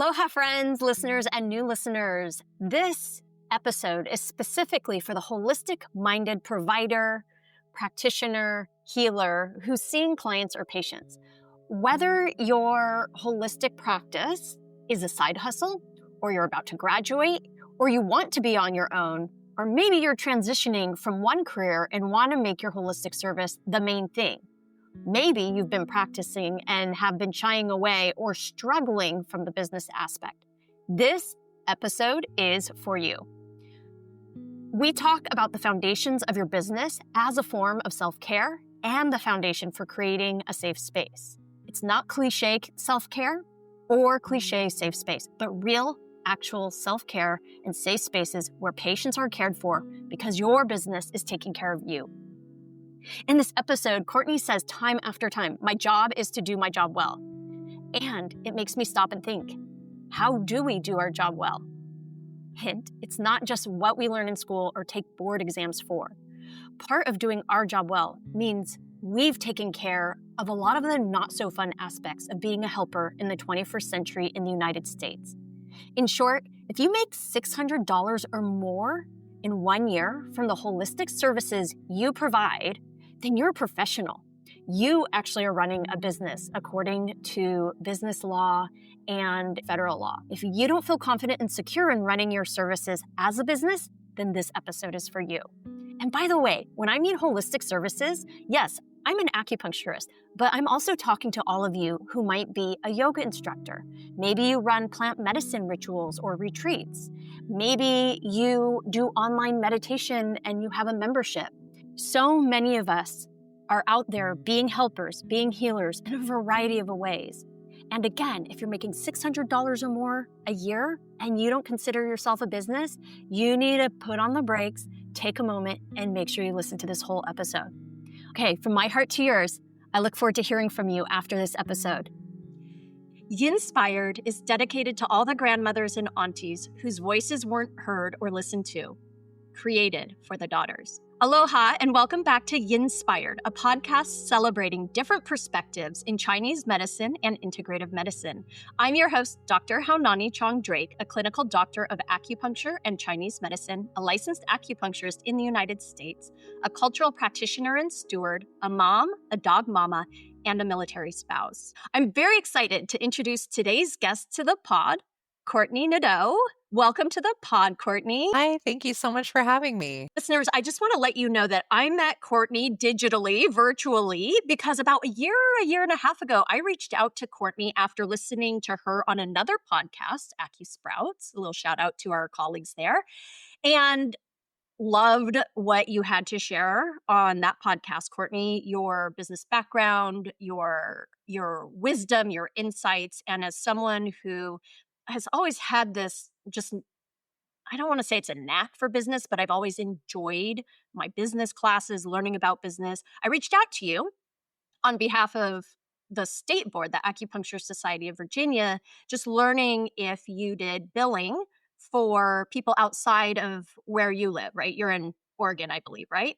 Aloha, friends, listeners, and new listeners. This episode is specifically for the holistic-minded provider, practitioner, healer who's seeing clients or patients. Whether your holistic practice is a side hustle, or you're about to graduate, or you want to be on your own, or maybe you're transitioning from one career and want to make your holistic service the main thing. Maybe you've been practicing and have been shying away or struggling from the business aspect. This episode is for you. We talk about the foundations of your business as a form of self-care and the foundation for creating a safe space. It's not cliche self-care or cliche safe space, but real, actual self-care and safe spaces where patients are cared for because your business is taking care of you. In this episode, Cortney says time after time, my job is to do my job well. And it makes me stop and think, how do we do our job well? Hint, it's not just what we learn in school or take board exams for. Part of doing our job well means we've taken care of a lot of the not so fun aspects of being a helper in the 21st century in the United States. In short, if you make $600 or more in 1 year from the holistic services you provide, then you're a professional. You actually are running a business according to business law and federal law. If you don't feel confident and secure in running your services as a business, then this episode is for you. And by the way, when I mean holistic services, yes, I'm an acupuncturist, but I'm also talking to all of you who might be a yoga instructor. Maybe you run plant medicine rituals or retreats. Maybe you do online meditation and you have a membership. So many of us are out there being helpers, being healers in a variety of ways. And again, if you're making $600 or more a year and you don't consider yourself a business, you need to put on the brakes, take a moment, and make sure you listen to this whole episode. Okay, from my heart to yours, I look forward to hearing from you after this episode. Yinspired is dedicated to all the grandmothers and aunties whose voices weren't heard or listened to. Created for the daughters. Aloha and welcome back to Yinspired, a podcast celebrating different perspectives in Chinese medicine and integrative medicine. I'm your host, Dr. Haunani Chong Drake, a clinical doctor of acupuncture and Chinese medicine, a licensed acupuncturist in the United States, a cultural practitioner and steward, a mom, a dog mama, and a military spouse. I'm very excited to introduce today's guest to the pod, Cortney Nadeau. Welcome to the pod, Cortney. Hi, thank you so much for having me. Listeners, I just want to let you know that I met Cortney digitally, virtually, because about a year and a half ago, I reached out to Cortney after listening to her on another podcast, AcuSprouts, a little shout out to our colleagues there, and loved what you had to share on that podcast, Cortney, your business background, your wisdom, your insights, and as someone who has always had this I don't want to say it's a knack for business, but I've always enjoyed my business classes, learning about business. I reached out to you on behalf of the state board, the Acupuncture Society of Virginia, just learning if you did billing for people outside of where you live, right? You're in Oregon, I believe, right?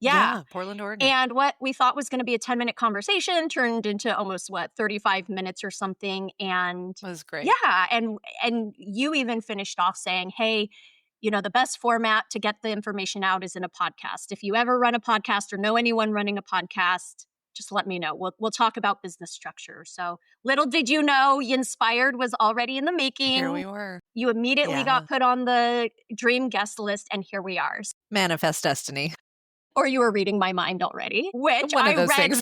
Yeah, Portland, Oregon. And what we thought was going to be a 10-minute conversation turned into almost 35 minutes or something. And it was great. Yeah. And you even finished off saying, hey, the best format to get the information out is in a podcast. If you ever run a podcast or know anyone running a podcast, just let me know. We'll talk about business structure. So little did you know, Yinspired was already in the making. Here we were. You immediately got put on the dream guest list, and here we are. Manifest destiny. Or you were reading my mind already, which One of those things.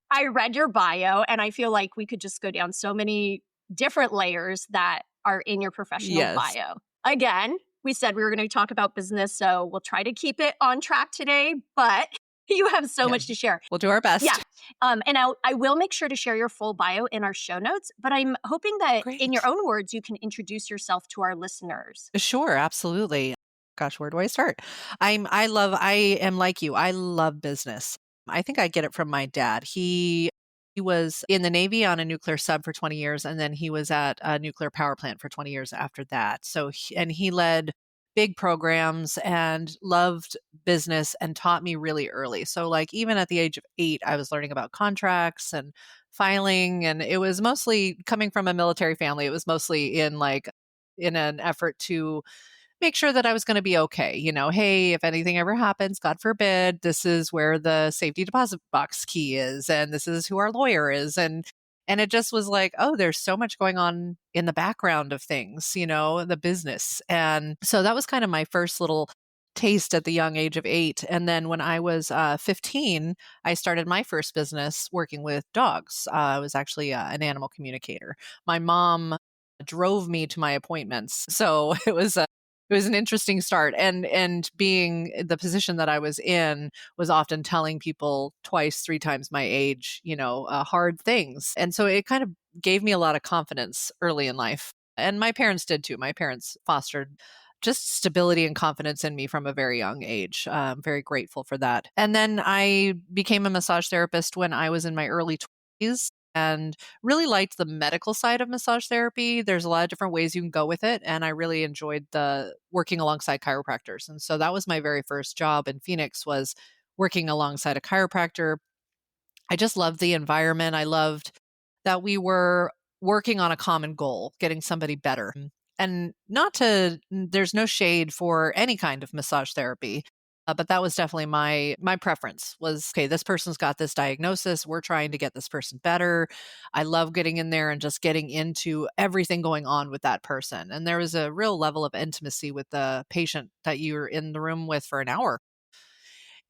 I read your bio, and I feel like we could just go down so many different layers that are in your professional bio. Again, we said we were going to talk about business, so we'll try to keep it on track today, but you have so much to share. We'll do our best. Yeah. And I will make sure to share your full bio in our show notes, but I'm hoping that in your own words, you can introduce yourself to our listeners. Sure, absolutely. Gosh, where do I start? I am like you. I love business. I think I get it from my dad. He was in the Navy on a nuclear sub for 20 years, and then he was at a nuclear power plant for 20 years after that. So, he led big programs and loved business and taught me really early. So like even at the age of 8, I was learning about contracts and filing, and it was mostly coming from a military family. It was mostly in an effort to make sure that I was going to be okay. Hey, if anything ever happens, God forbid, this is where the safety deposit box key is, and this is who our lawyer is. And it just was like, oh, there's so much going on in the background of things, the business. And so that was kind of my first little taste at the young age of 8. And then when I was 15, I started my first business working with dogs. I was actually an animal communicator. My mom drove me to my appointments. So it was an interesting start, and being the position that I was in was often telling people twice, 3 times my age, hard things. And so it kind of gave me a lot of confidence early in life. And my parents did too. My parents fostered just stability and confidence in me from a very young age. I'm very grateful for that. And then I became a massage therapist when I was in my early 20s and really liked the medical side of massage therapy. There's a lot of different ways you can go with it. And I really enjoyed the working alongside chiropractors. And so that was my very first job in Phoenix, was working alongside a chiropractor. I just loved the environment. I loved that we were working on a common goal, getting somebody better. And there's no shade for any kind of massage therapy. But that was definitely my preference was, okay, this person's got this diagnosis. We're trying to get this person better. I love getting in there and just getting into everything going on with that person. And there was a real level of intimacy with the patient that you're in the room with for an hour.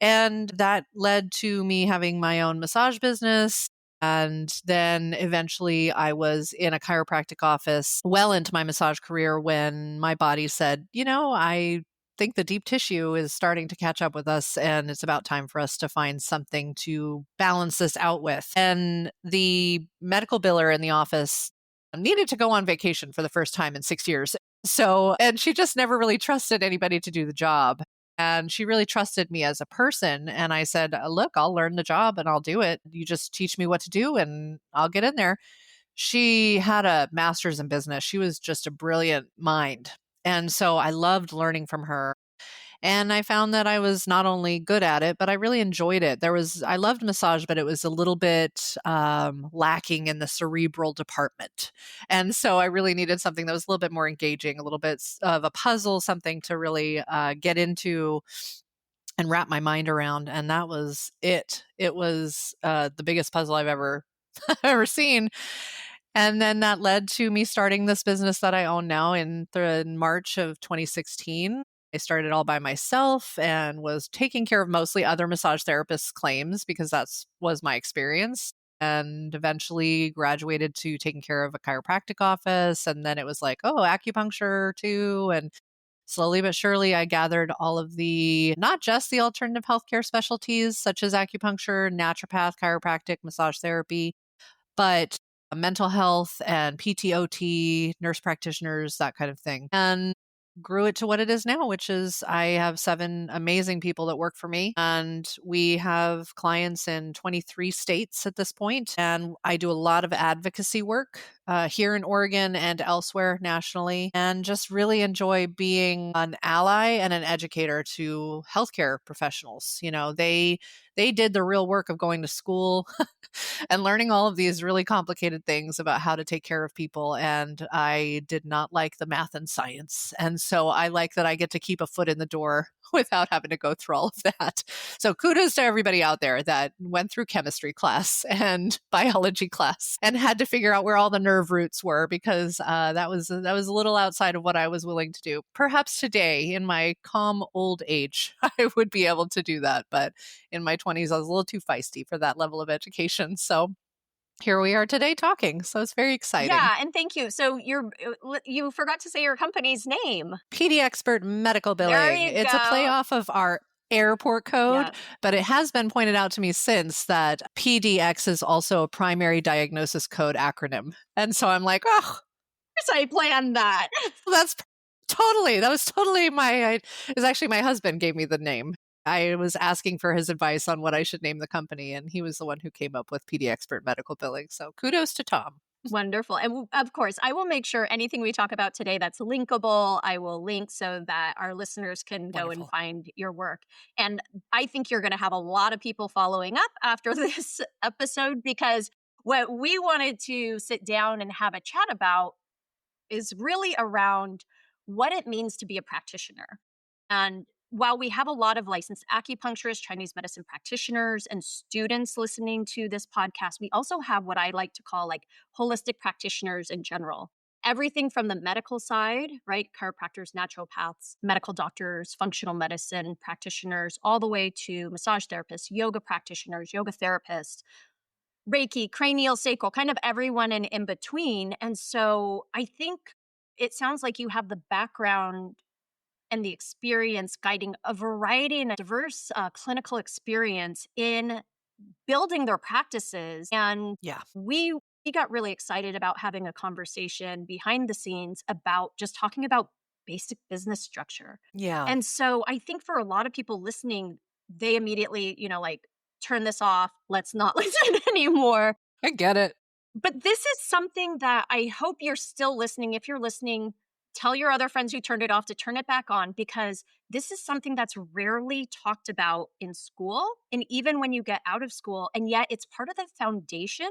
And that led to me having my own massage business. And then eventually I was in a chiropractic office well into my massage career when my body said, I think the deep tissue is starting to catch up with us, and it's about time for us to find something to balance this out with. And the medical biller in the office needed to go on vacation for the first time in 6 years. So, and she just never really trusted anybody to do the job. And she really trusted me as a person. And I said, look, I'll learn the job and I'll do it. You just teach me what to do and I'll get in there. She had a master's in business. She was just a brilliant mind. And so I loved learning from her. And I found that I was not only good at it, but I really enjoyed it. I loved massage, but it was a little bit lacking in the cerebral department. And so I really needed something that was a little bit more engaging, a little bit of a puzzle, something to really get into and wrap my mind around. And that was it. It was the biggest puzzle I've ever ever seen. And then that led to me starting this business that I own now in March of 2016. I started all by myself and was taking care of mostly other massage therapists' claims because was my experience. And eventually graduated to taking care of a chiropractic office. And then it was like, oh, acupuncture too. And slowly but surely, I gathered all of not just the alternative healthcare specialties such as acupuncture, naturopath, chiropractic, massage therapy, but mental health and PTOT, nurse practitioners, that kind of thing. And grew it to what it is now, which is I have 7 amazing people that work for me. And we have clients in 23 states at this point. And I do a lot of advocacy work here in Oregon and elsewhere nationally, and just really enjoy being an ally and an educator to healthcare professionals. They did the real work of going to school and learning all of these really complicated things about how to take care of people. And I did not like the math and science. And so I like that I get to keep a foot in the door without having to go through all of that. So kudos to everybody out there that went through chemistry class and biology class and had to figure out where all the nerve roots were, because that was a little outside of what I was willing to do. Perhaps today in my calm old age, I would be able to do that. But in my 20s, I was a little too feisty for that level of education. So here we are today talking. So it's very exciting. Yeah, and thank you. So you forgot to say your company's name. PD Expert Medical Billing. There you It's a go. play off of our airport code, Yeah. but it has been pointed out to me since that PDX is also a primary diagnosis code acronym. And so I'm like, oh, Of course I planned that. that was totally it was actually my husband gave me the name. I was asking for his advice on what I should name the company, and he was the one who came up with PD Expert Medical Billing. So kudos to Tom. Wonderful. And of course, I will make sure anything we talk about today that's linkable, I will link so that our listeners can go and Wonderful. find your work. And I think you're going to have a lot of people following up after this episode because what we wanted to sit down and have a chat about is really around what it means to be a practitioner. And while we have a lot of licensed acupuncturists, Chinese medicine practitioners, and students listening to this podcast, we also have what I like to call like holistic practitioners in general. Everything from the medical side, right? Chiropractors, naturopaths, medical doctors, functional medicine practitioners, all the way to massage therapists, yoga practitioners, yoga therapists, Reiki, cranial sacral, kind of everyone in between. And so I think it sounds like you have the background and the experience guiding a variety and a diverse clinical experience in building their practices. And Yeah. we got really excited about having a conversation behind the scenes about just talking about basic business structure. Yeah. And so I think for a lot of people listening, they immediately, like turn this off. Let's not listen anymore. I get it. But this is something that I hope you're still listening. If you're listening, tell your other friends who turned it off to turn it back on because this is something that's rarely talked about in school and even when you get out of school. And yet it's part of the foundation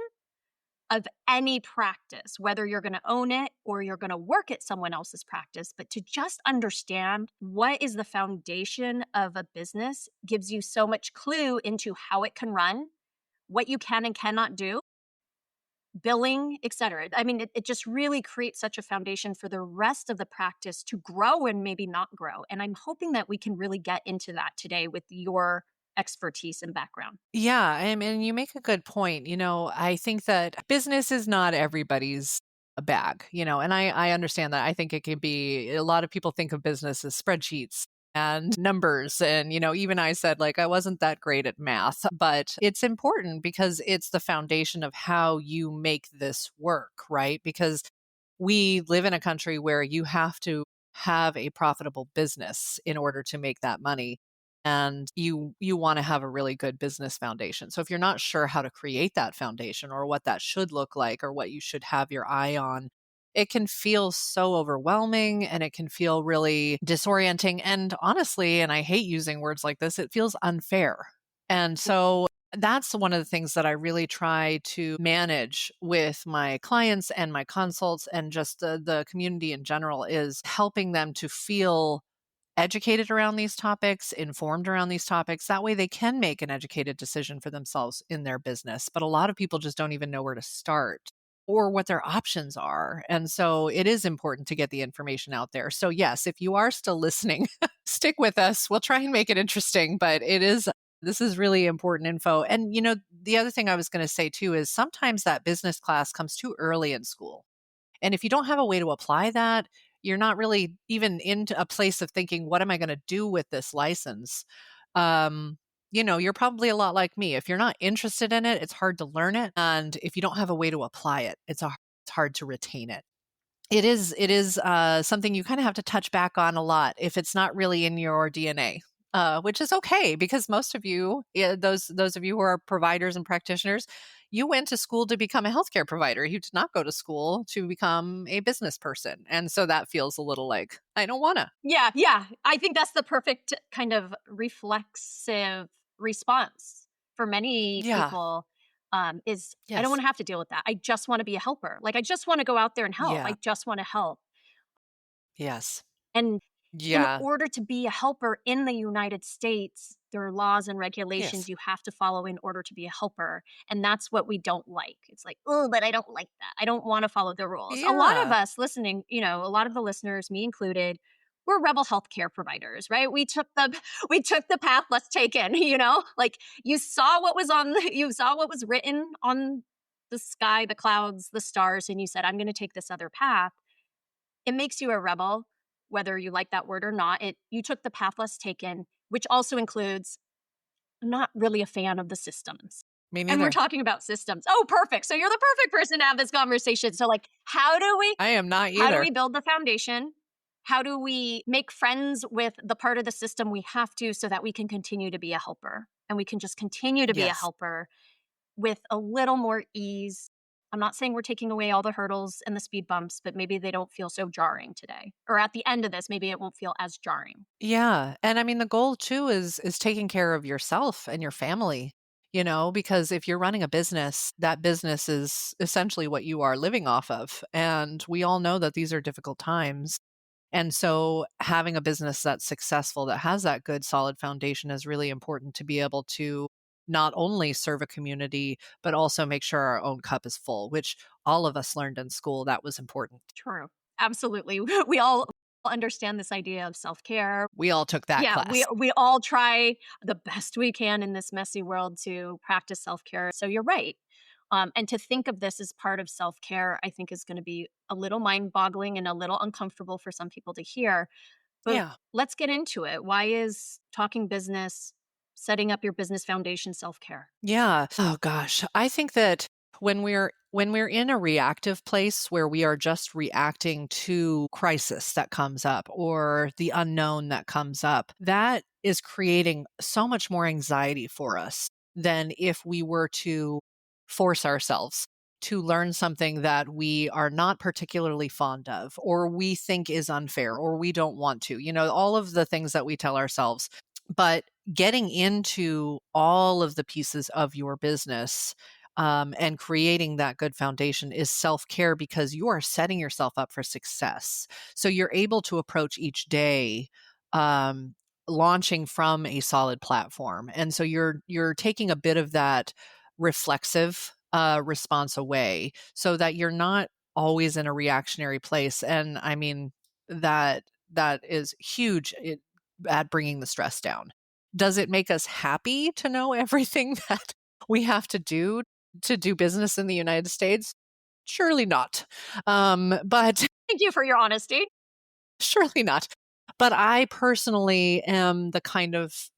of any practice, whether you're going to own it or you're going to work at someone else's practice. But to just understand what is the foundation of a business gives you so much clue into how it can run, what you can and cannot do, billing, et cetera. I mean, it just really creates such a foundation for the rest of the practice to grow and maybe not grow. And I'm hoping that we can really get into that today with your expertise and background. Yeah, and you make a good point. I think that business is not everybody's bag, and I understand that. I think it can be a lot of people think of business as spreadsheets and numbers. And, even I said, like, I wasn't that great at math, but it's important because it's the foundation of how you make this work, right? Because we live in a country where you have to have a profitable business in order to make that money, and you want to have a really good business foundation. So if you're not sure how to create that foundation or what that should look like or what you should have your eye on, it can feel so overwhelming and it can feel really disorienting, and honestly, and I hate using words like this, it feels unfair. And so that's one of the things that I really try to manage with my clients and my consults and just the community in general is helping them to feel educated around these topics, informed around these topics. That way they can make an educated decision for themselves in their business. But a lot of people just don't even know where to start or what their options are. And so it is important to get the information out there. So yes, if you are still listening, stick with us. We'll try and make it interesting, but this is really important info. And the other thing I was going to say too is sometimes that business class comes too early in school. And if you don't have a way to apply that, you're not really even into a place of thinking, what am I going to do with this license? You're probably a lot like me. If you're not interested in it, it's hard to learn it. And if you don't have a way to apply it, it's hard to retain it. It is something you kind of have to touch back on a lot if it's not really in your DNA. Which is okay because most of you, those of you who are providers and practitioners, you went to school to become a healthcare provider. You did not go to school to become a business person, and so that feels a little like I don't want to. Yeah. I think that's the perfect kind of reflexive response for many Yeah. people. Is I don't Yes. want to have to deal with that. I just want to be a helper. Like I just want to go out there and help. Yeah. I just want to help. Yes. And in Yeah. order to be a helper in the United States, there are laws and regulations Yes. you have to follow in order to be a helper. And that's what we don't like. It's like, oh, but I don't like that. I don't want to follow the rules. A lot of Yeah. us listening, a lot of the listeners, me included, we're rebel healthcare providers, right? We took the we took the path less taken, like you saw what was you saw what was written on the sky, the clouds, the stars, and you said, I'm going to take this other path. It makes you a rebel, whether you like that word or not. You took the path less taken, which also includes I'm not really a fan of the systems. Me And we're neither. talking about systems. Oh, perfect. So you're the perfect person to have this conversation. So like I am not how do either. we build the foundation? How do we make friends with the part of the system we have to so that we can continue to be a helper? And we can just continue to be a Yes. helper with a little more ease I'm not saying we're taking away all the hurdles and the speed bumps, but maybe they don't feel so jarring today. Or at the end of this, maybe it won't feel as jarring. Yeah, and I mean, the goal too is taking care of yourself and your family, because if you're running a business, that business is essentially what you are living off of, and we all know that these are difficult times. And so having a business that's successful, that has that good solid foundation is really important to be able to not only serve a community, but also make sure our own cup is full, which all of us learned in school that was important. True. Absolutely. We all understand this idea of self-care. We all took that Yeah, class. we all try the best we can in this messy world to practice self-care. So you're right. And to think of this as part of self-care, I think is going to be a little mind-boggling and a little uncomfortable for some people to hear. But Yeah. let's get into it. Why is talking business, setting up your business foundation self-care? Yeah. Oh gosh. I think that when we're in a reactive place where we are just reacting to crisis that comes up or the unknown that comes up, that is creating so much more anxiety for us than if we were to force ourselves to learn something that we are not particularly fond of or we think is unfair or we don't want to. All of the things that we tell ourselves. But getting into all of the pieces of your business and creating that good foundation is self care because you are setting yourself up for success. So you're able to approach each day um, launching from a solid platform, and so you're taking a bit of that reflexive response away, so that you're not always in a reactionary place. And I mean that is huge at bringing the stress down. Does it make us happy to know everything that we have to do business in the United States? Surely not. But Thank you for your honesty. surely not. But I personally am the kind of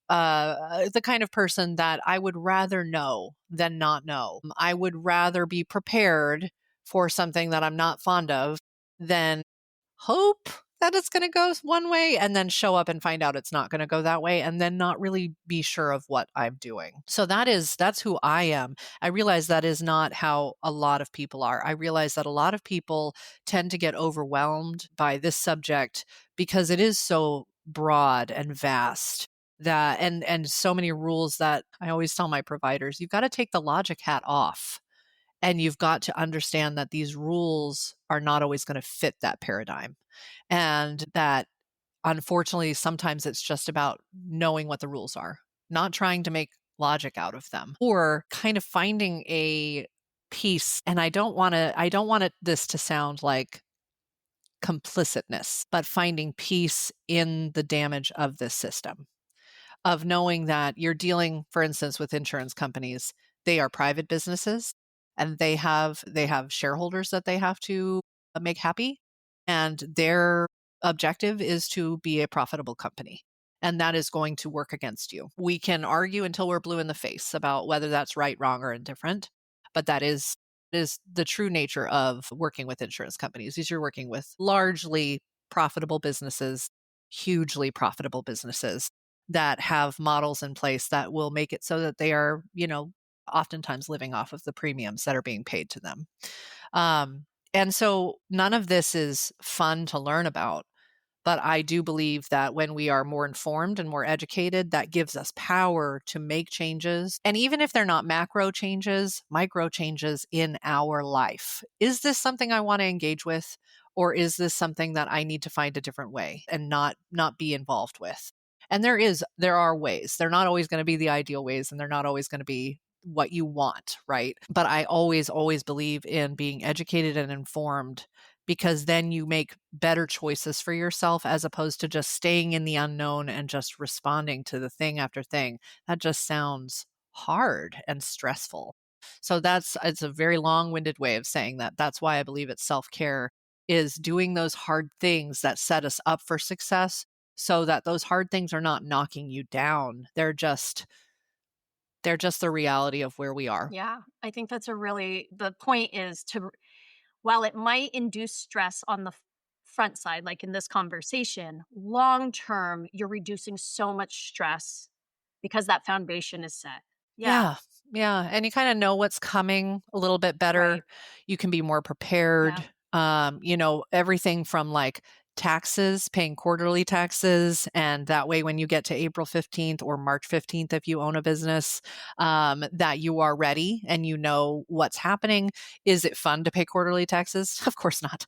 person that I would rather know than not know. I would rather be prepared for something that I'm not fond of than hope that it's going to go one way and then show up and find out it's not going to go that way and then not really be sure of what I'm doing. So that's who I am. I realize that is not how a lot of people are. I realize that a lot of people tend to get overwhelmed by this subject because it is so broad and vast that and so many rules that I always tell my providers, you've got to take the logic hat off and you've got to understand that these rules are not always going to fit that paradigm. And that unfortunately, sometimes it's just about knowing what the rules are, not trying to make logic out of them or kind of finding a peace. And I don't want this to sound like complicitness, but finding peace in the damage of this system, of knowing that you're dealing, for instance, with insurance companies. They are private businesses and they have shareholders that they have to make happy, and their objective is to be a profitable company. And that is going to work against you. We can argue until we're blue in the face about whether that's right, wrong, or indifferent, but that is the true nature of working with insurance companies. Is you're working with largely profitable businesses, hugely profitable businesses that have models in place that will make it so that they are, oftentimes living off of the premiums that are being paid to them. And so none of this is fun to learn about. But I do believe that when we are more informed and more educated, that gives us power to make changes. And even if they're not macro changes, micro changes in our life. Is this something I want to engage with? Or is this something that I need to find a different way and not be involved with? And there are ways. They're not always going to be the ideal ways, and they're not always going to be what you want, right? But I always believe in being educated and informed, because then you make better choices for yourself as opposed to just staying in the unknown and just responding to the thing after thing. That just sounds hard and stressful. So it's a very long-winded way of saying that. That's why I believe it's self-care, is doing those hard things that set us up for success, so that those hard things are not knocking you down. They're just the reality of where we are. Yeah, I think that's the point is to, while it might induce stress on the front side, like in this conversation, long term, you're reducing so much stress because that foundation is set. Yeah. Yeah. Yeah. And you kind of know what's coming a little bit better. Right. You can be more Yeah. prepared. Everything from like taxes, paying quarterly taxes. And that way, when you get to April 15th or March 15th, if you own a business, that you are ready and you know what's happening. Is it fun to pay quarterly taxes? Of course not.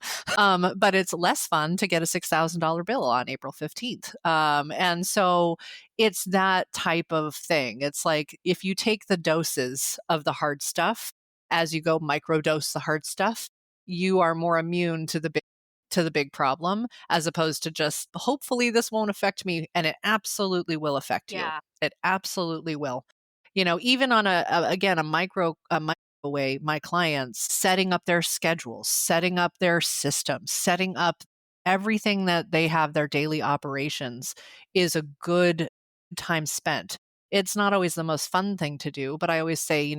But it's less fun to get a $6,000 bill on April 15th. And so, it's that type of thing. It's like if you take the doses of the hard stuff as you go microdose the hard stuff, you are more immune to the big problem as opposed to just hopefully this won't affect me, and it absolutely will affect you. Yeah. It absolutely will. Even on again a micro way, my clients setting up their schedules, setting up their systems, setting up everything that they have their daily operations is a good time spent. It's not always the most fun thing to do, but I always say,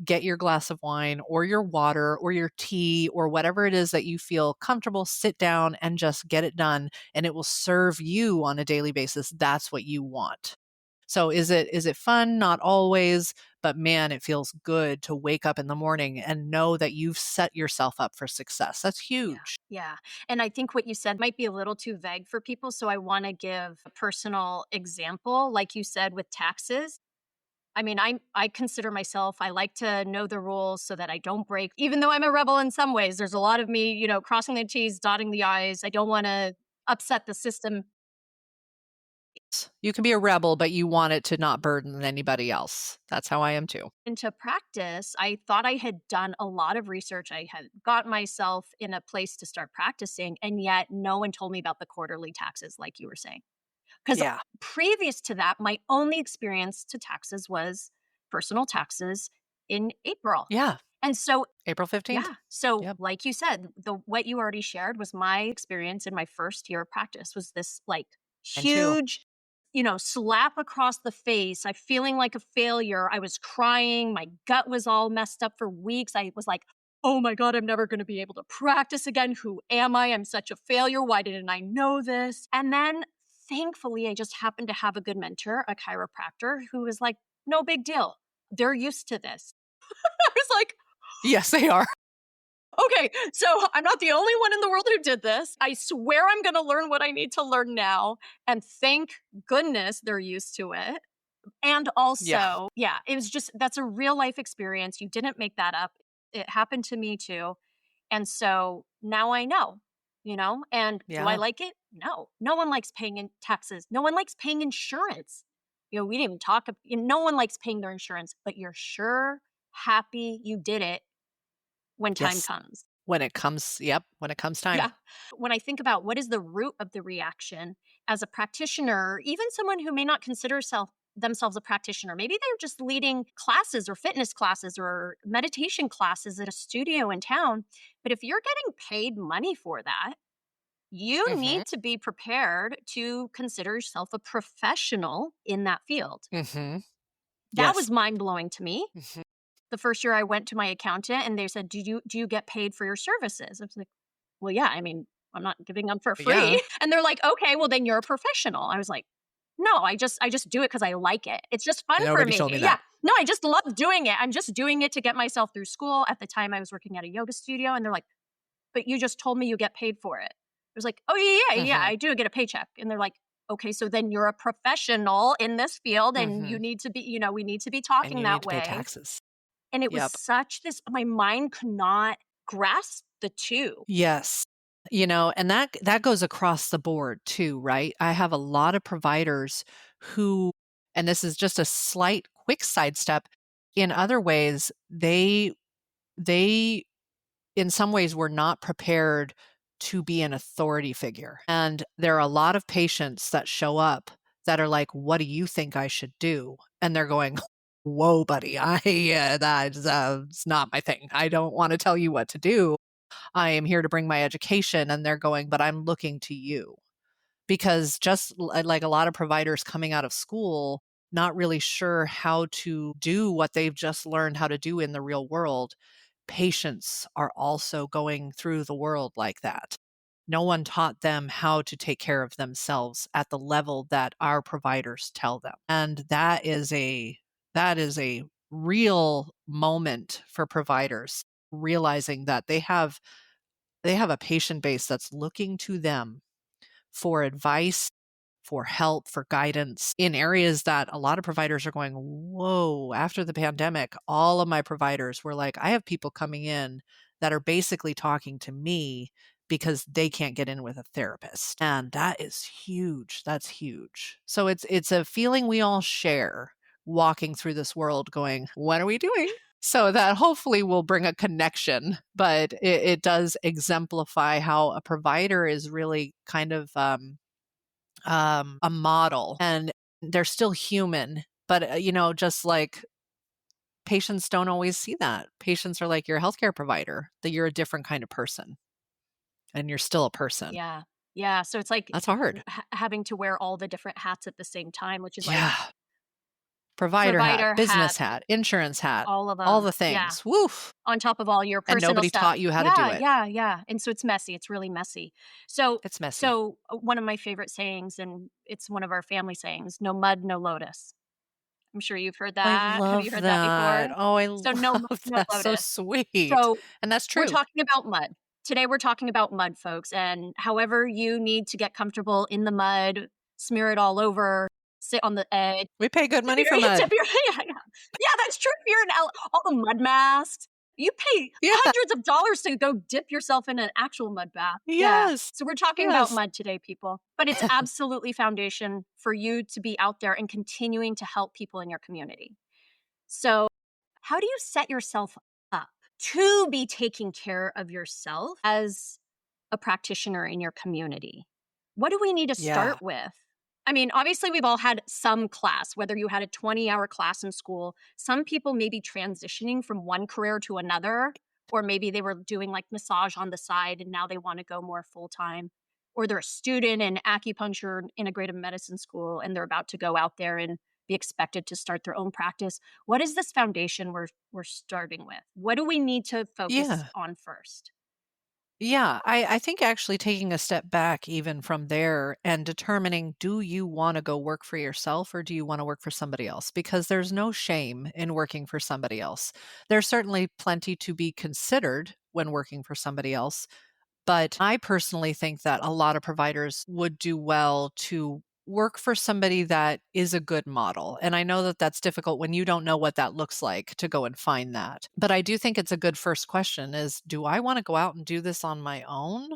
get your glass of wine or your water or your tea or whatever it is that you feel comfortable, sit down and just get it done, and it will serve you on a daily basis. That's what you want. So is it fun? Not always, but man, it feels good to wake up in the morning and know that you've set yourself up for success. That's Yeah. huge. Yeah. And I think what you said might be a little too vague for people. So I want to give a personal example. Like you said with taxes. I mean, I consider myself, I like to know the rules so that I don't break, even though I'm a rebel in some ways. There's a lot of me, crossing the T's, dotting the I's. I don't want to upset the system. You can be a rebel, but you want it to not burden anybody else. That's how I am too. Into practice, I thought I had done a lot of research. I had got myself in a place to start practicing, and yet no one told me about the quarterly taxes, like you were saying. Because Yeah. previous to that, my only experience to taxes was personal taxes in April. Yeah. And so, April 15th. yeah. So, Yep. like you said, the what you already shared was my experience in my first year of practice was this like And two. huge, slap across the face. I feeling like a failure. I was crying. My gut was all messed up for weeks. I was like, "Oh my god, I'm never going to be able to practice again. Who am I? I'm such a failure. Why didn't I know this?" And then thankfully, I just happened to have a good mentor, a chiropractor who was like, "No big deal. They're used to this." I was like, Yes, they are. okay, so I'm not the only one in the world who did this. I swear I'm going to learn what I need to learn now. And thank goodness they're used to it. And Yeah. also, yeah, it was just that's a real life experience. You didn't make that up. It happened to me too. And so now I know. And do I Yeah. like it? No. No one likes paying in taxes. No one likes paying insurance. We didn't even no one likes paying their insurance, but you're sure happy you did it when time Yes. comes. When it comes time. Yeah. When I think about what is the root of the reaction as a practitioner, even someone who may not consider themselves a practitioner, maybe they're just leading classes or fitness classes or meditation classes at a studio in town. But if you're getting paid money for that, you Mhm. need to be prepared to consider yourself a professional in that field. Mhm. That Yes. was mind blowing to me. Mhm. The first year I went to my accountant and they said, "Do you get paid for your services?" I was like, "Well, yeah, I mean, I'm not giving them for Yeah. free." And they're like, "Okay, well then you're a professional." I was like, "No, I just do it cuz I like it. It's just fun for Nobody me." told me Yeah. that. No, I just love doing it. I'm just doing it to get myself through school. At the time I was working at a yoga studio and they're like, "But you just told me you get paid for it." I was like, "Oh, yeah, Mhm. I do get a paycheck." And they're like, "Okay, so then you're a professional in this field and you Mhm. need to be, we need to be And talking you need that to pay way." taxes. And it was Yep. such this my mind could not grasp the 2. Yes. And that goes across the board too, right? I have a lot of providers who, and this is just a slight quick sidestep, in other ways, they in some ways were not prepared to be an authority figure. And there are a lot of patients that show up that are like, "What do you think I should do?" And they're going, "Whoa, buddy, that's it's not my thing. I don't want to tell you what to do. I am here to bring my education." And they're going, "But I'm looking to you." Because like a lot of providers coming out of school, not really sure how to do what they've just learned how to do in the real world, patients are also going through the world like that. No one taught them how to take care of themselves at the level that our providers tell them. And that is a real moment for providers, realizing that they have a patient base that's looking to them for advice, for help, for guidance in areas that a lot of providers are going, whoa, after the pandemic, all of my providers were like, I have people coming in that are basically talking to me because they can't get in with a therapist. And that is huge. That's huge. So it's a feeling we all share walking through this world going, what are we doing? So that hopefully will bring a connection, but it does exemplify how a provider is really kind of a model, and they're still human, but just like patients don't always see that. Patients are like, you're a healthcare provider, that you're a different kind of person, and you're still a person. Yeah. Yeah. So it's like That's hard. having to wear all the different hats at the same time, which is like Yeah. Provider hat, provider business hat, hat, insurance hat, all of all them. the Yeah. things. Woof. On top of all your And personal nobody stuff. taught you how to do Yeah, it. yeah, yeah, and so it's messy, it's really messy. So It's messy. so, one of my favorite sayings, and it's one of our family sayings, "No mud, no lotus." I'm sure you've heard I that. Have you love heard that before? that. Oh, I So, no mud, love no that. So lotus. sweet. So, And that's we're true. talking about mud. Today, we're talking about mud, folks, and however you need to get comfortable in the mud, smear it all over, sit on the edge. We pay good Tip money your for tip mud. your yeah, that's true. If you're in all the mud masks, you pay Yeah. hundreds of dollars to go dip yourself in an actual mud bath. Yeah. Yes. So we're talking about Yes. mud today, people. But it's absolutely foundation for you to be out there and continuing to help people in your community. So, how do you set yourself up to be taking care of yourself as a practitioner in your community? What do we need to Yeah. start with? I mean, obviously, we've all had some class, whether you had a 20-hour class in school. Some people may be transitioning from one career to another, or maybe they were doing like massage on the side and now they want to go more full time. Or they're a student in acupuncture and integrative medicine school and they're about to go out there and be expected to start their own practice. What is this foundation we're starting with? What do we need to focus Yeah. on first? Yeah, I think actually taking a step back even from there and determining, do you want to go work for yourself or do you want to work for somebody else? Because there's no shame in working for somebody else. There's certainly plenty to be considered when working for somebody else. But I personally think that a lot of providers would do well to work for somebody that is a good model. And I know that that's difficult when you don't know what that looks like to go and find that. But I do think it's a good first question is, do I want to go out and do this on my own?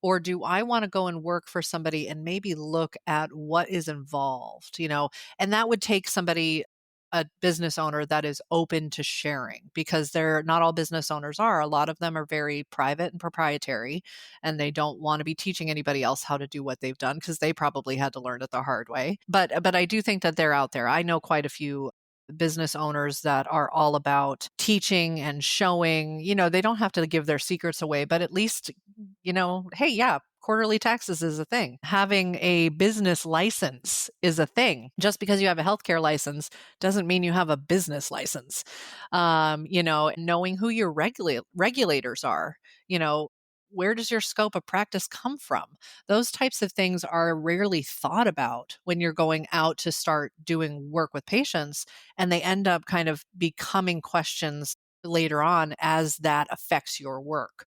Or do I want to go and work for somebody and maybe look at what is involved, And that would take somebody, a business owner that is open to sharing because they're not all business owners are. A lot of them are very private and proprietary and they don't want to be teaching anybody else how to do what they've done because they probably had to learn it the hard way. But I do think that they're out there. I know quite a few business owners that are all about teaching and showing, they don't have to give their secrets away, but at least hey, yeah, quarterly taxes is a thing. Having a business license is a thing. Just because you have a healthcare license doesn't mean you have a business license. Knowing who your regulators are, where does your scope of practice come from? Those types of things are rarely thought about when you're going out to start doing work with patients, and they end up kind of becoming questions later on as that affects your work.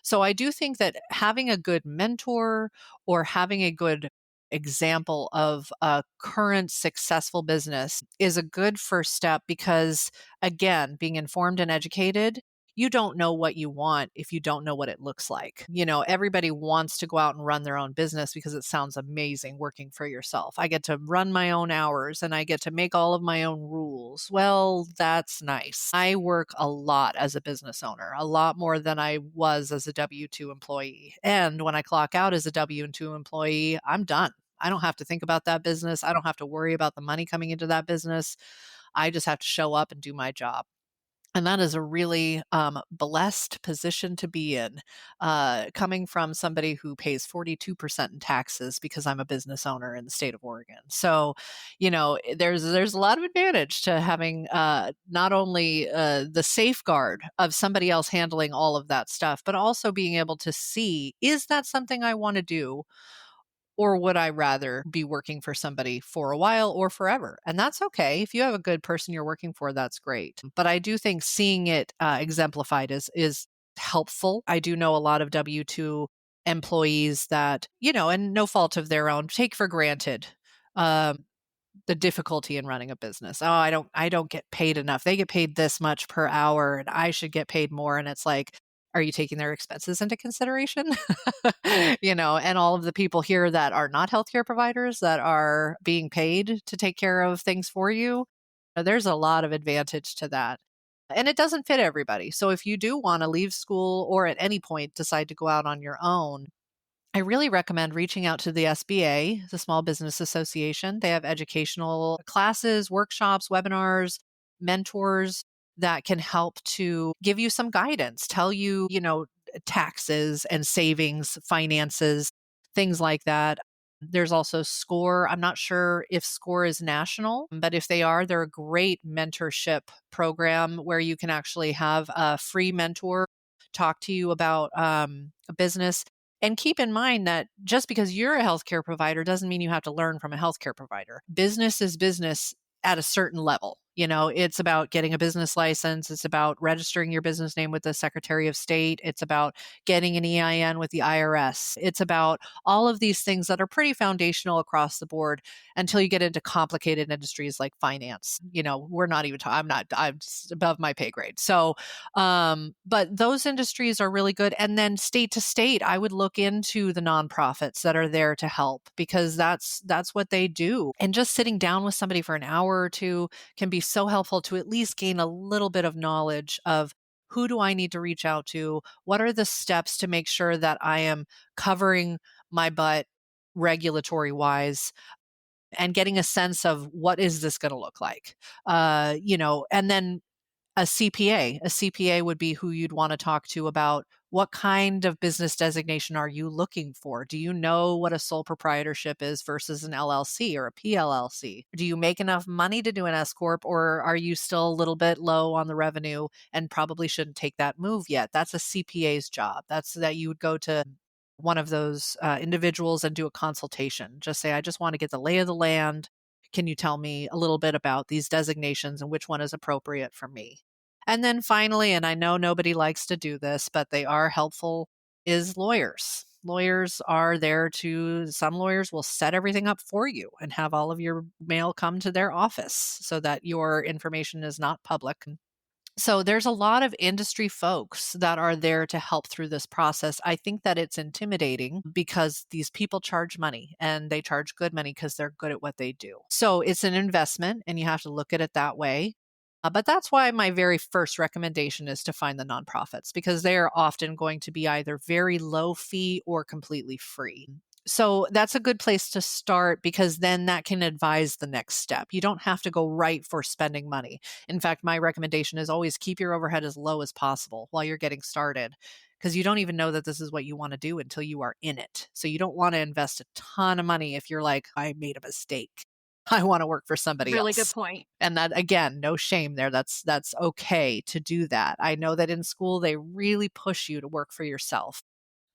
So I do think that having a good mentor or having a good example of a current successful business is a good first step because, again, being informed and educated, you don't know what you want if you don't know what it looks like. Everybody wants to go out and run their own business because it sounds amazing working for yourself. I get to run my own hours and I get to make all of my own rules. Well, that's nice. I work a lot as a business owner, a lot more than I was as a W 2 employee. And when I clock out as a W 2 employee, I'm done. I don't have to think about that business. I don't have to worry about the money coming into that business. I just have to show up and do my job. And that is a really blessed position to be in, coming from somebody who pays 42% in taxes because I'm a business owner in the state of Oregon. So, there's a lot of advantage to having not only the safeguard of somebody else handling all of that stuff, but also being able to see, is that something I want to do? Or would I rather be working for somebody for a while or forever? And that's okay. If you have a good person you're working for, that's great. But I do think seeing it exemplified is helpful. I do know a lot of W-2 employees that, and no fault of their own, take for granted um, the difficulty in running a business. Oh, I don't get paid enough. They get paid this much per hour and I should get paid more. And it's like, are you taking their expenses into consideration? And all of the people here that are not healthcare providers that are being paid to take care of things for you, there's a lot of advantage to that. And it doesn't fit everybody. So if you do want to leave school or at any point decide to go out on your own, I really recommend reaching out to the SBA, the Small Business Association. They have educational classes, workshops, webinars, mentors that can help to give you some guidance, tell you, taxes and savings, finances, things like that. There's also SCORE. I'm not sure if SCORE is national, but if they are, they're a great mentorship program where you can actually have a free mentor talk to you about a business. And keep in mind that just because you're a healthcare provider doesn't mean you have to learn from a healthcare provider. Business is business at a certain level. It's about getting a business license. It's about registering your business name with the Secretary of State. It's about getting an EIN with the IRS. It's about all of these things that are pretty foundational across the board until you get into complicated industries like finance. We're not even I'm just above my pay grade. So, but those industries are really good. And then state to state, I would look into the nonprofits that are there to help because that's what they do. And just sitting down with somebody for an hour or two can be so helpful to at least gain a little bit of knowledge of who do I need to reach out to? What are the steps to make sure that I am covering my butt regulatory wise and getting a sense of what is this going to look like? And then a CPA. A CPA would be who you'd want to talk to about what kind of business designation are you looking for? Do you know what a sole proprietorship is versus an LLC or a PLLC? Do you make enough money to do an S corp, or are you still a little bit low on the revenue and probably shouldn't take that move yet? That's a CPA's job. That's that you would go to one of those individuals and do a consultation. Just say, I just want to get the lay of the land. Can you tell me a little bit about these designations and which one is appropriate for me? And then finally, and I know nobody likes to do this, but they are helpful, is lawyers. Lawyers are there some lawyers will set everything up for you and have all of your mail come to their office so that your information is not public. So there's a lot of industry folks that are there to help through this process. I think that it's intimidating because these people charge money and they charge good money because they're good at what they do. So it's an investment and you have to look at it that way. But that's why my very first recommendation is to find the nonprofits because they are often going to be either very low fee or completely free. So that's a good place to start because then that can advise the next step. You don't have to go right for spending money. In fact, my recommendation is always keep your overhead as low as possible while you're getting started because you don't even know that this is what you want to do until you are in it. So you don't want to invest a ton of money if you're like, I made a mistake. I want to work for somebody Really good else. point. And that, again, no shame there. That's okay to do that. I know that in school, they really push you to work for yourself.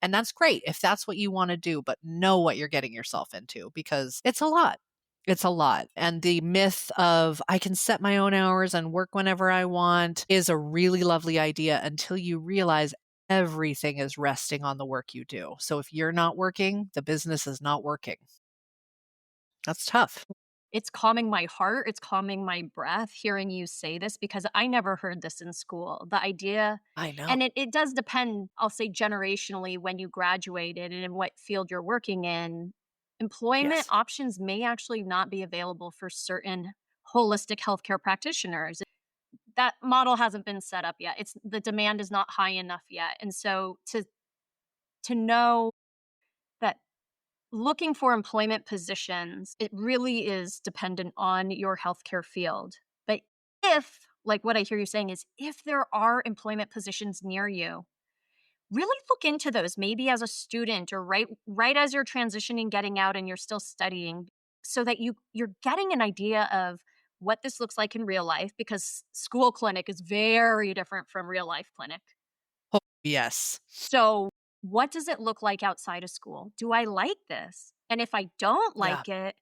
And that's great if that's what you want to do, but know what you're getting yourself into because it's a lot. It's a lot. And the myth of I can set my own hours and work whenever I want is a really lovely idea until you realize everything is resting on the work you do. So if you're not working, the business is not working. That's tough. It's calming my heart, it's calming my breath hearing you say this because I never heard this in school. The idea I know. and it does depend, I'll say generationally when you graduated and in what field you're working in. Employment Yes. options may actually not be available for certain holistic healthcare practitioners. That model hasn't been set up yet. It's the demand is not high enough yet. And so to know that looking for employment positions, it really is dependent on your healthcare field. But if, like what I hear you saying is, if there are employment positions near you, really look into those maybe as a student or right as you're transitioning getting out and you're still studying so that you're getting an idea of what this looks like in real life because school clinic is very different from real life clinic. Yes. So, what does it look like outside of school? Do I like this? And if I don't Yeah. like it,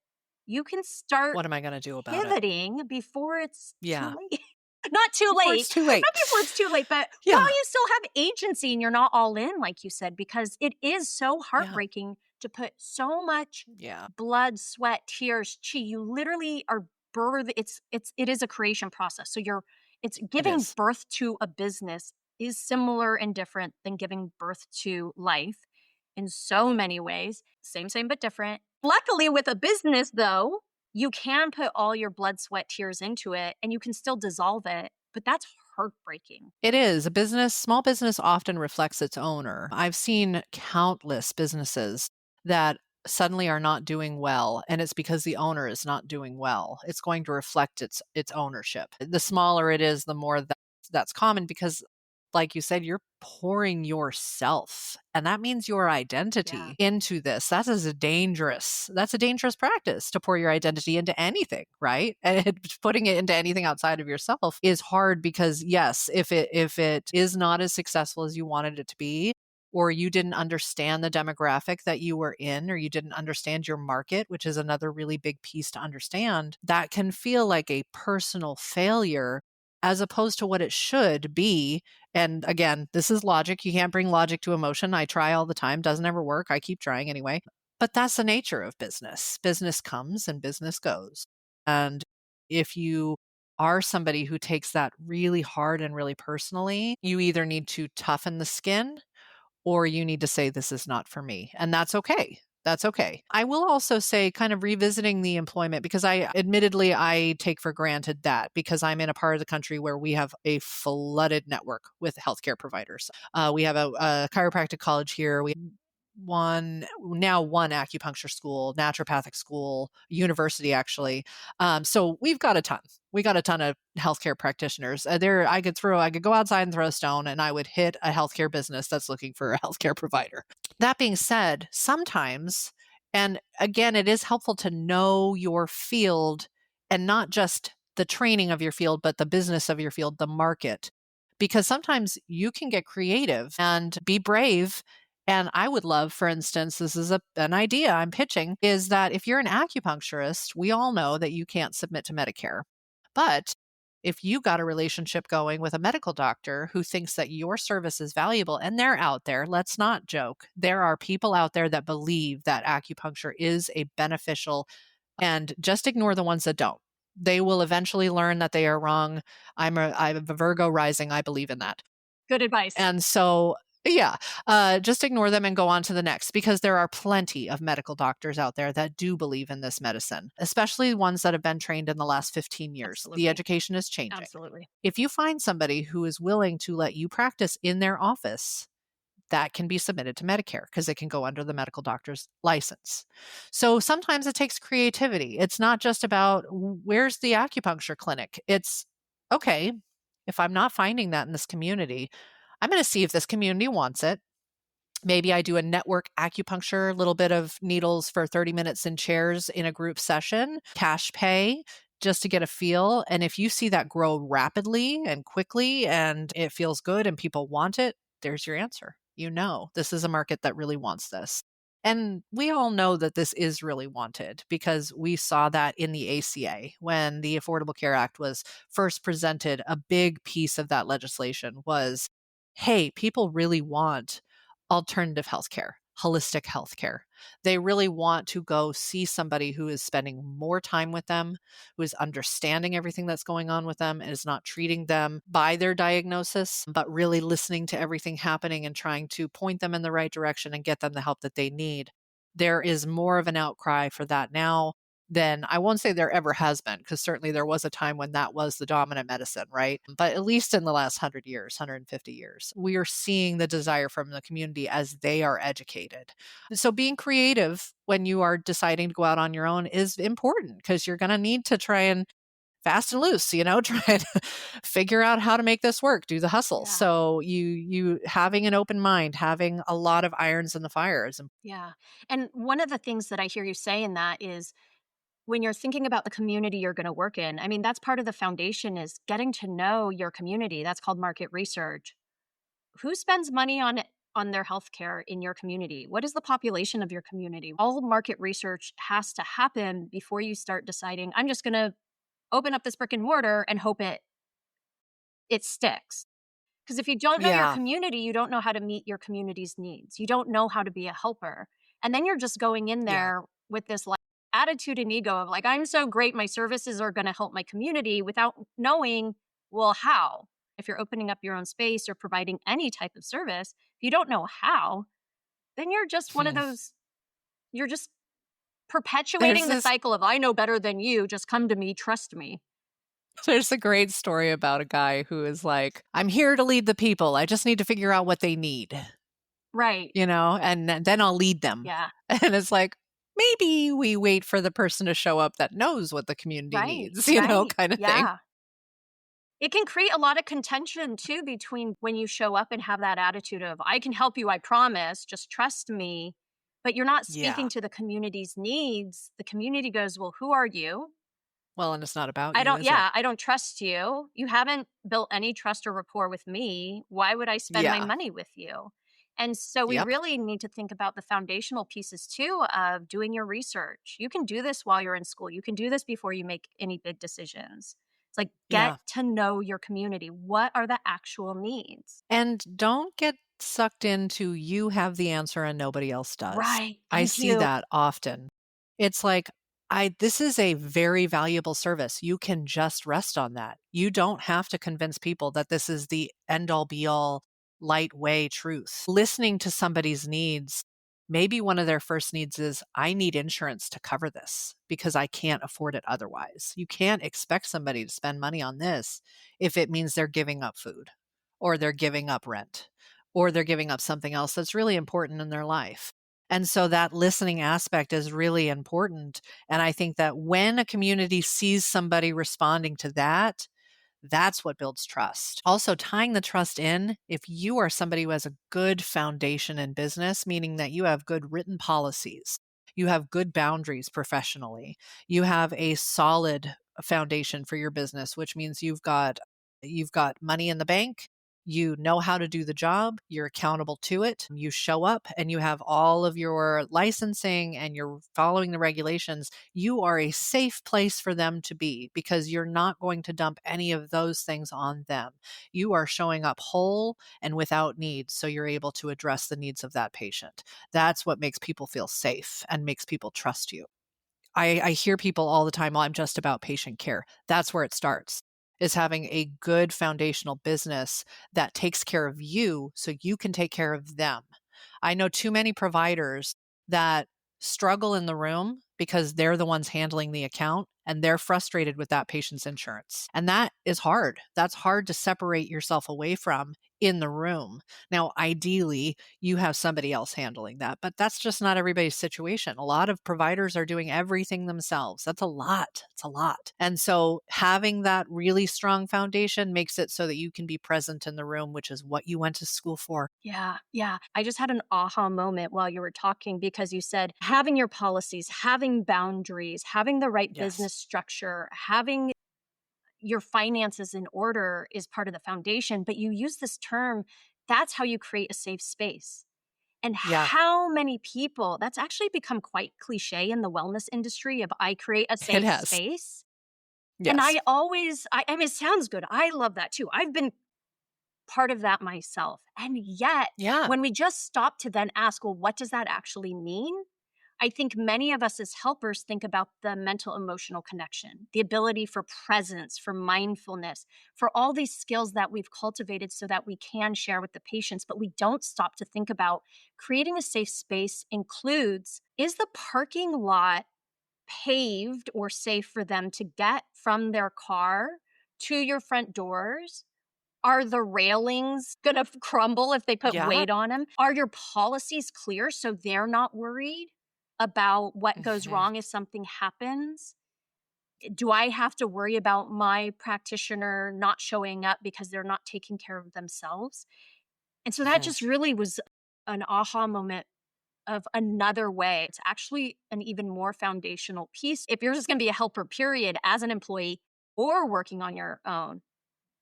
you can start What am I going to do about it? pivoting before it's too Yeah. late. Not too Before late. it's too late. Not before it's too late, but while Yeah. you still have agency and you're not all in, like you said, because it is so Yeah. heartbreaking to put so much Yeah. blood, sweat, tears, chi. You literally are it is a creation process. So it's It giving is. birth to a business is similar and different than giving birth to life in so many ways. Same, but different. Luckily, with a business, though, you can put all your blood, sweat, tears into it and you can still dissolve it, but that's heartbreaking. It is. A business, small business often reflects its owner. I've seen countless businesses that suddenly are not doing well, and it's because the owner is not doing well. It's going to reflect its ownership. The smaller it is, the more that's common because like you said, you're pouring yourself, and that means your Yeah. identity into this. That's a dangerous practice to pour your identity into anything, right? And putting it into anything outside of yourself is hard because yes, if it is not as successful as you wanted it to be, or you didn't understand the demographic that you were in, or you didn't understand your market, which is another really big piece to understand, that can feel like a personal failure as opposed to what it should be. And again, this is logic. You can't bring logic to emotion. I try all the time, doesn't ever work. I keep trying anyway. But that's the nature of business. Business comes and business goes. And if you are somebody who takes that really hard and really personally, you either need to toughen the skin or you need to say, this is not for me. And that's okay. That's okay. I will also say, kind of revisiting the employment, because I take for granted that because I'm in a part of the country where we have a flooded network with healthcare providers. We have a chiropractic college here. We one acupuncture school, naturopathic school, university actually. So we've got a ton. We got a ton of healthcare practitioners. I could go outside and throw a stone, and I would hit a healthcare business that's looking for a healthcare provider. That being said, sometimes, and again, it is helpful to know your field and not just the training of your field, but the business of your field, the market. Because sometimes you can get creative and be brave. And I would love, for instance, this is an idea I'm pitching, is that if you're an acupuncturist, we all know that you can't submit to Medicare. But if you got a relationship going with a medical doctor who thinks that your service is valuable, and they're out there, let's not joke. There are people out there that believe that acupuncture is a beneficial, and just ignore the ones that don't. They will eventually learn that they are wrong. I'm a Virgo rising. I believe in that. Good advice. And so, yeah, just ignore them and go on to the next because there are plenty of medical doctors out there that do believe in this medicine, especially ones that have been trained in the last 15 years. The Absolutely. education is changing. Absolutely. If you find somebody who is willing to let you practice in their office, that can be submitted to Medicare because it can go under the medical doctor's license. So sometimes it takes creativity. It's not just about where's the acupuncture clinic. It's okay, if I'm not finding that in this community, I'm going to see if this community wants it. Maybe I do a network acupuncture, little bit of needles for 30 minutes in chairs in a group session, cash pay, just to get a feel. And if you see that grow rapidly and quickly and it feels good and people want it, there's your answer. You know, this is a market that really wants this. And we all know that this is really wanted because we saw that in the ACA when the Affordable Care Act was first presented. A big piece of that legislation was, hey, people really want alternative healthcare, holistic healthcare. They really want to go see somebody who is spending more time with them, who is understanding everything that's going on with them, and is not treating them by their diagnosis, but really listening to everything happening and trying to point them in the right direction and get them the help that they need. There is more of an outcry for that now than I won't say there ever has been, because certainly there was a time when that was the dominant medicine, right? But at least in the last 100 years, 150 years, we are seeing the desire from the community as they are educated. So being creative when you are deciding to go out on your own is important because you're going to need to try and fast and loose, try and figure out how to make this work, do the hustle. Yeah. So you having an open mind, having a lot of irons in the fire is important. Yeah. And one of the things that I hear you say in that is when you're thinking about the community you're going to work in, I mean, that's part of the foundation is getting to know your community. That's called market research. Who spends money on their healthcare in your community? What is the population of your community? All market research has to happen before you start deciding, I'm just going to open up this brick and mortar and hope it sticks. Because if you don't know your Yeah. community, you don't know how to meet your community's needs. You don't know how to be a helper. And then you're just going in Yeah. there with this like attitude and ego of like, I'm so great, my services are going to help my community without knowing, well, how? If you're opening up your own space or providing any type of service, if you don't know how, then you're just one of Hmm. those, you're just There's perpetuating the this cycle of I know better than you, just come to me, trust me. there's a great story about a guy who is like, I'm here to lead the people. I just need to figure out what they need, Right. and then I'll lead them. Yeah. And it's like, maybe we wait for the person to show up that knows what the community Right. needs, Right. kind of thing. Yeah. It can create a lot of contention too between when you show up and have that attitude of, I can help you, I promise, just trust me. But you're not speaking Yeah. to the community's needs. The community goes, well, who are you? Well, and it's not about you, is it? Yeah, I don't trust you. You haven't built any trust or rapport with me. Why would I spend my Yeah. money with you? And so we Yep. really need to think about the foundational pieces too of doing your research. You can do this while you're in school. You can do this before you make any big decisions. It's like get Yeah. to know your community. What are the actual needs? And don't get sucked into you have the answer and nobody else does. Right. I Thank see you. that often. It's like, this is a very valuable service. You can just rest on that. You don't have to convince people that this is the end all be all light way truth. Listening to somebody's needs, maybe one of their first needs is, I need insurance to cover this because I can't afford it otherwise. You can't expect somebody to spend money on this if it means they're giving up food or they're giving up rent or they're giving up something else that's really important in their life. And so that listening aspect is really important. And I think that when a community sees somebody responding to that, that's what builds trust. Also, tying the trust in, if you are somebody who has a good foundation in business, meaning that you have good written policies, you have good boundaries professionally, you have a solid foundation for your business, which means you've got money in the bank, you know how to do the job, you're accountable to it, you show up and you have all of your licensing and you're following the regulations, you are a safe place for them to be because you're not going to dump any of those things on them. You are showing up whole and without needs, so you're able to address the needs of that patient. That's what makes people feel safe and makes people trust you. I hear people all the time, "Well, I'm just about patient care." That's where it starts, is having a good foundational business that takes care of you so you can take care of them. I know too many providers that struggle in the room because they're the ones handling the account and they're frustrated with that patient's insurance. And that is hard. That's hard to separate yourself away from in the room. Now, ideally, you have somebody else handling that, but that's just not everybody's situation. A lot of providers are doing everything themselves. That's a lot. It's a lot. And so having that really strong foundation makes it so that you can be present in the room, which is what you went to school for. Yeah, yeah. I just had an aha moment while you were talking because you said having your policies, having boundaries, having the right Yes. business structure, having your finances in order is part of the foundation. But you use this term, that's how you create a safe space. And Yeah, how many people, that's actually become quite cliche in the wellness industry of I create a it safe has. space. And Yes. I mean, it sounds good. I love that too. I've been part of that myself. And yet, Yeah. when we just stop to then ask, well, what does that actually mean? I think many of us as helpers think about the mental emotional connection, the ability for presence, for mindfulness, for all these skills that we've cultivated so that we can share with the patients. But we don't stop to think about creating a safe space includes, is the parking lot paved or safe for them to get from their car to your front doors? Are the railings gonna crumble if they put Yeah. weight on them? Are your policies clear so they're not worried about what goes Mhm. wrong if something happens? Do I have to worry about my practitioner not showing up because they're not taking care of themselves? And so that Mhm. just really was an aha moment of another way. It's actually an even more foundational piece if you're just gonna be a helper, period, as an employee or working on your own.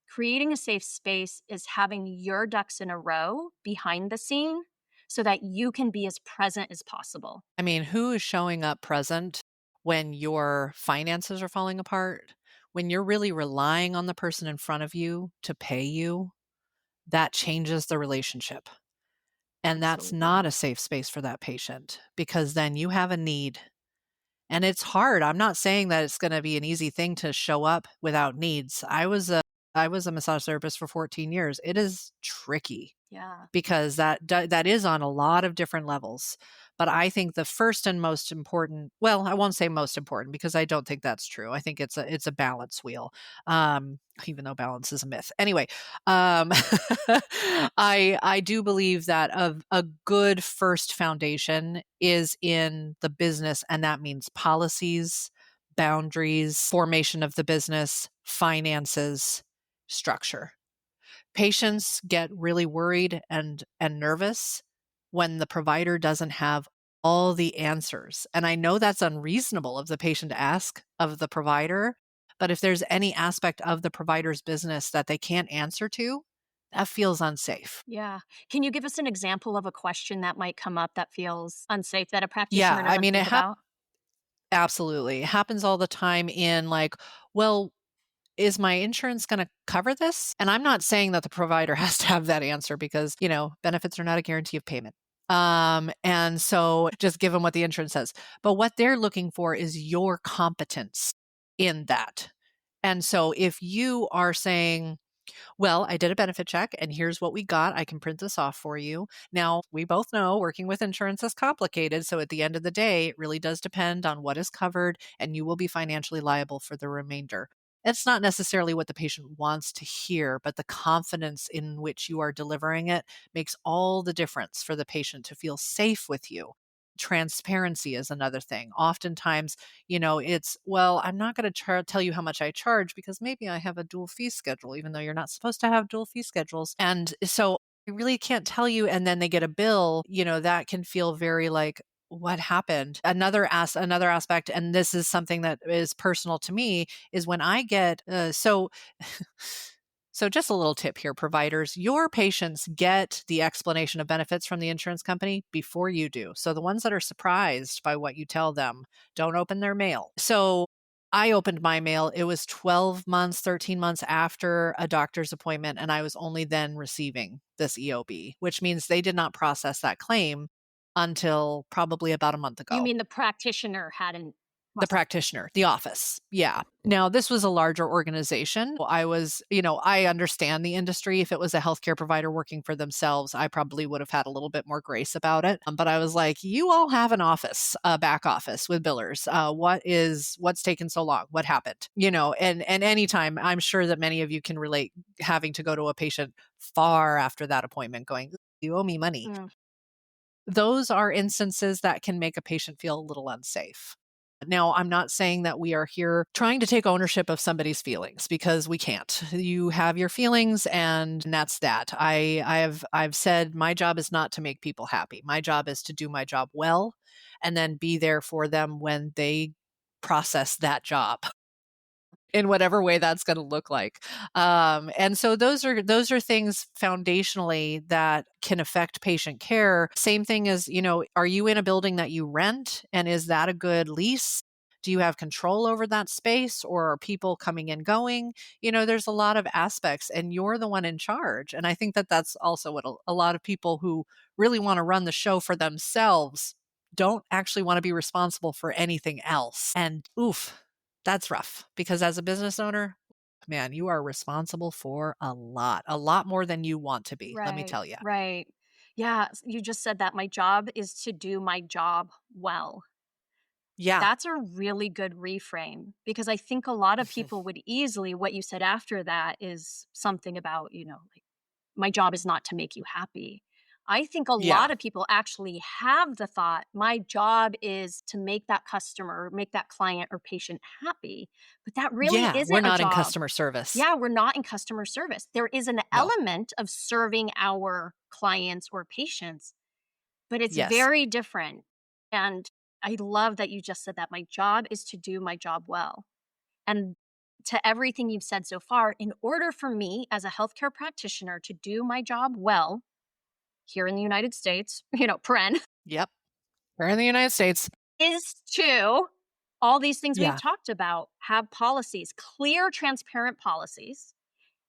Creating a safe space is having your ducks in a row behind the scene so that you can be as present as possible. I mean, who is showing up present when your finances are falling apart? When you're really relying on the person in front of you to pay you, that changes the relationship. And that's Absolutely. not a safe space for that patient because then you have a need. And it's hard. I'm not saying that it's going to be an easy thing to show up without needs. I was a massage therapist for 14 years. It is tricky Yeah. because that is on a lot of different levels. But I think the first and most important, well, I won't say most important because I don't think that's true. I think it's a balance wheel. Even though balance is a myth. Anyway, um I do believe that a good first foundation is in the business, and that means policies, boundaries, formation of the business, finances, structure. Patients get really worried and nervous when the provider doesn't have all the answers. And I know that's unreasonable of the patient to ask of the provider, but if there's any aspect of the provider's business that they can't answer to, that feels unsafe. Yeah. Can you give us an example of a question that might come up that feels unsafe that a Yeah, practitioner I doesn't mean, think about? absolutely. It happens all the time in like, well, is my insurance going to cover this? And I'm not saying that the provider has to have that answer because, benefits are not a guarantee of payment. And so just give them what the insurance says. But what they're looking for is your competence in that. And so if you are saying, well, I did a benefit check and here's what we got. I can print this off for you. Now, we both know working with insurance is complicated. So at the end of the day, it really does depend on what is covered and you will be financially liable for the remainder. It's not necessarily what the patient wants to hear, but the confidence in which you are delivering it makes all the difference for the patient to feel safe with you. Transparency is another thing. Oftentimes, it's, well, I'm not going to tell you how much I charge because maybe I have a dual fee schedule, even though you're not supposed to have dual fee schedules. And so I really can't tell you. And then they get a bill, that can feel very like, what happened? Another aspect, and this is something that is personal to me, is when I get So just a little tip here, providers, your patients get the explanation of benefits from the insurance company before you do. So the ones that are surprised by what you tell them don't open their mail. So I opened my mail. It was 12 months, 13 months after a doctor's appointment, and I was only then receiving this EOB, which means they did not process that claim until probably about a month You ago. mean the practitioner hadn't The processed. practitioner, the office. Yeah. Now, this was a larger organization. I understand the industry. If it was a healthcare provider working for themselves, I probably would have had a little bit more grace about it. But I was like, you all have an office, a back office with billers. What's taken so long? What happened? And anytime, I'm sure that many of you can relate having to go to a patient far after that appointment going, you owe me money. Mm, Those are instances that can make a patient feel a little unsafe. Now, I'm not saying that we are here trying to take ownership of somebody's feelings because we can't. You have your feelings and that's that. I've said my job is not to make people happy. My job is to do my job well and then be there for them when they process that job in whatever way that's going to look like. And so those are things foundationally that can affect patient care. Same thing as, are you in a building that you rent and is that a good lease? Do you have control over that space or are people coming and going? There's a lot of aspects and you're the one in charge. And I think that that's also what a lot of people who really want to run the show for themselves don't actually want to be responsible for anything else. And oof, that's rough because as a business owner, man, you are responsible for a lot more than you want to be, let me right, tell you. right. Yeah, you just said that my job is to do my job well. Yeah. That's a really good reframe because I think a lot of people would easily what you said after that is something about, like, my job is not to make you happy. I think a Yeah. lot of people actually have the thought, my job is to make that customer, make that client or patient happy, but that really Yeah. We're isn't a not in job. customer service. Yeah, we're not in customer service. There is an No. element of serving our clients or patients, but it's Yes. very different. And I love that you just said that my job is to do my job well. And to everything you've said so far, in order for me as a healthcare practitioner to do my job well here in the United States, paren, Yep. We're in the United States. is to all these things we've Yeah. talked about, have policies, clear, transparent policies.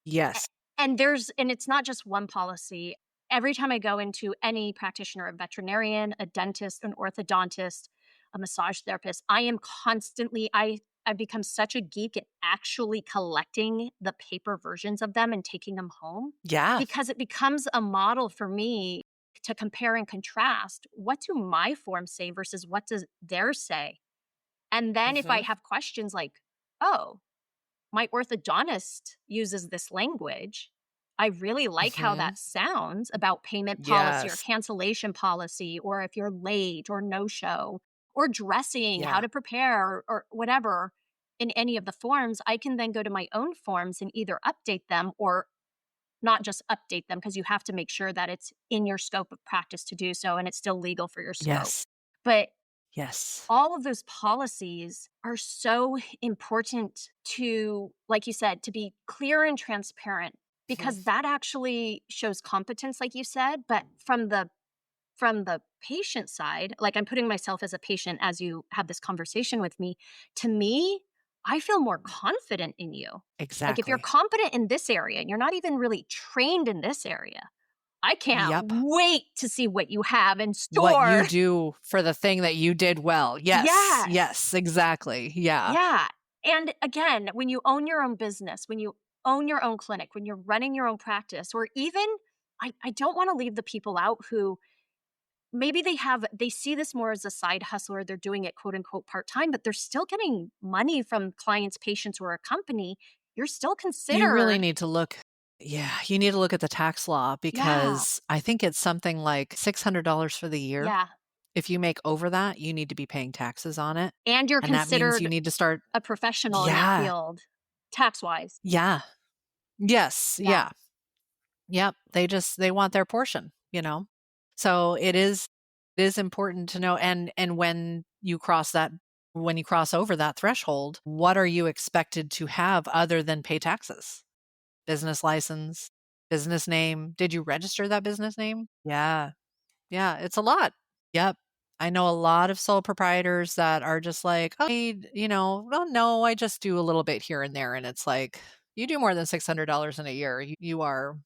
A- Yes. and it's not just one policy. Every time I go into any practitioner, a veterinarian, a dentist, an orthodontist, a massage therapist, I am constantly I've become such a geek at actually collecting the paper versions of them and taking them home, Yeah. because it becomes a model for me to compare and contrast. What do my forms say versus what does theirs say? And then if I Hmm. have questions like, oh, my orthodontist uses this language. I really like how Hmm. that sounds about payment policy or Yes. cancellation policy, or if you're late or no show, or dressing, how Yeah. to prepare, or whatever in any of the forms. I can then go to my own forms and either update them or not just update them, because you have to make sure that it's in your scope of practice to do so and it's still legal for your scope. Yes. But Yes. all of those policies are so important to, like you said, to be clear and transparent, Mhm. because that actually shows competence, like you said. But from the patient side, like, I'm putting myself as a patient as you have this conversation with me, to me, I feel more confident in you. Like, if you're Exactly. competent in this area and you're not even really trained in this area, I can't Yep. wait to see what you have in What you store. do for the thing that you did well. Yes. Yes. Yes. Exactly. Yeah. Yeah. And again, when you own your own business, when you own your own clinic, when you're running your own practice, or even, I don't want to leave the people out who maybe they see this more as a side hustle, or they're doing it quote unquote part time, but they're still getting money from clients, patients, or a company. You're still You really considered. need to look. Yeah. You need to look at the tax law Yeah. because I think it's something like $600 for the year. Yeah. If you make over that, you need to be paying taxes on it. And you're And that means you considered need to start. a professional in that Yeah. field, tax wise. Yeah. Yes. Yeah. Yeah. Yep. They want their portion. So it is important to know. And when you cross over that threshold, what are you expected to have other than pay taxes? Business license, business name. Did you register that business name? Yeah. Yeah. It's a lot. Yep. I know a lot of sole proprietors that are just like, oh, well, no, I just do a little bit here and there. And it's like, you do more than $600 in a year. You are,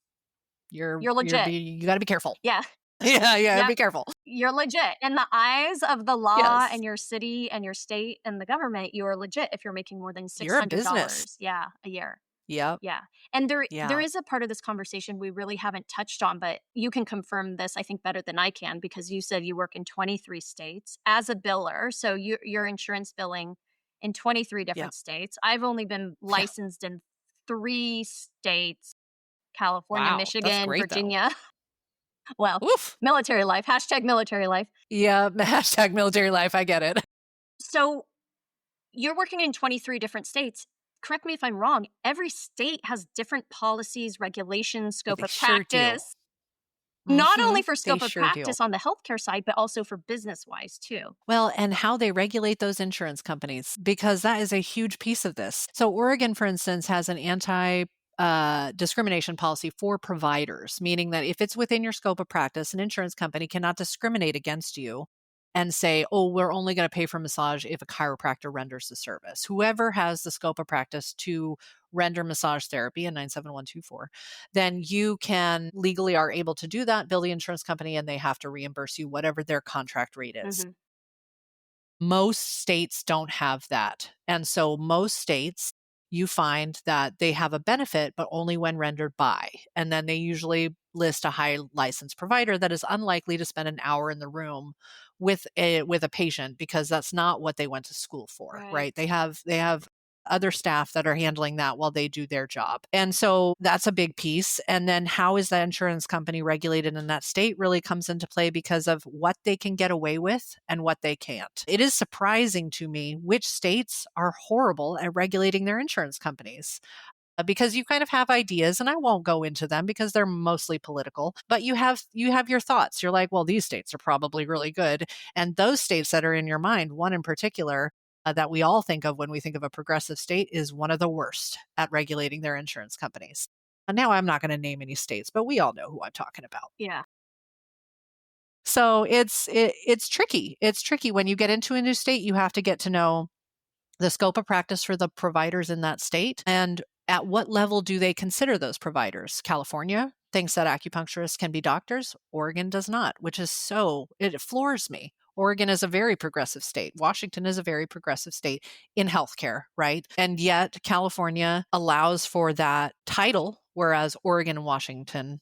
You're legit. you got to be careful. Yeah. Yeah. Yeah. Yep. Be careful. You're legit. In the eyes of the law Yes. and your city and your state and the government, you are legit if you're making more than You're a business. $600, yeah, a year. Yep. Yeah. And there Yeah. is a part of this conversation we really haven't touched on, but you can confirm this, I think, better than I can, because you said you work in 23 states as a biller. So your insurance billing in 23 Yeah. different states. I've only been Yeah. licensed in 3 states: California, Wow. That's Michigan, great though. Virginia. Well, Oof. military life, hashtag military life. Yeah. Hashtag military life. I get it. So you're working in 23 different states. Correct me if I'm wrong. Every state has different policies, regulations, scope They of sure do. practice, not Hmm. only for They scope of sure do. practice on the healthcare side, but also for business wise too. Well, and how they regulate those insurance companies, because that is a huge piece of this. So, Oregon, for instance, has an anti discrimination policy for providers, meaning that if it's within your scope of practice, an insurance company cannot discriminate against you and say, oh, we're only going to pay for massage if a chiropractor renders the service. Whoever has the scope of practice to render massage therapy in 97124, then you can legally are able to do that, bill the insurance company, and they have to reimburse you whatever their contract rate is. Mhm. Most states don't have that. And so most states, you find that they have a benefit, but only when rendered by. And then they usually list a high licensed provider that is unlikely to spend an hour in the room with a patient, because that's not what they went to school for, right? Right. They have other staff that are handling that while they do their job. And so that's a big piece. And then how is the insurance company regulated in that state really comes into play because of what they can get away with and what they can't. It is surprising to me which states are horrible at regulating their insurance companies. Because you kind of have ideas, and I won't go into them because they're mostly political, but you have your thoughts. You're like, well, these states are probably really good. And those states that are in your mind, one in particular, that we all think of when we think of a progressive state is one of the worst at regulating their insurance companies. And now I'm not going to name any states, but we all know who I'm talking about. Yeah. So it's tricky. It's tricky when you get into a new state. You have to get to know the scope of practice for the providers in that state and at what level do they consider those providers. California thinks that acupuncturists can be doctors. Oregon does not, which is it floors me. Oregon is a very progressive state. Washington is a very progressive state in healthcare, right? And yet California allows for that title, whereas Oregon and Washington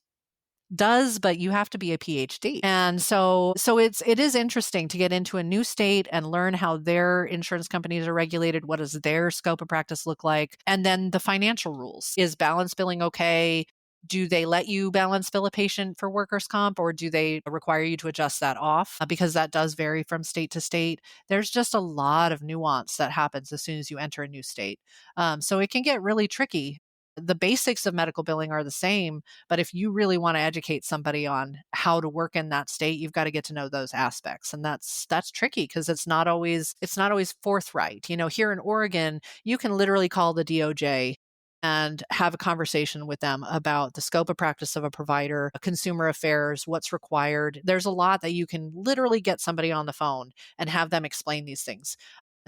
does, but you have to be a PhD. And so it is interesting to get into a new state and learn how their insurance companies are regulated. What does their scope of practice look like? And then the financial rules. Is balance billing okay? Do they let you balance bill a patient for workers' comp, or do they require you to adjust that off? Because that does vary from state to state. There's just a lot of nuance that happens as soon as you enter a new state. So it can get really tricky. The basics of medical billing are the same, but if you really want to educate somebody on how to work in that state, you've got to get to know those aspects. And that's tricky because it's not always forthright. Here in Oregon, you can literally call the DOJ and have a conversation with them about the scope of practice of a provider, consumer affairs, what's required. There's a lot that you can literally get somebody on the phone and have them explain these things.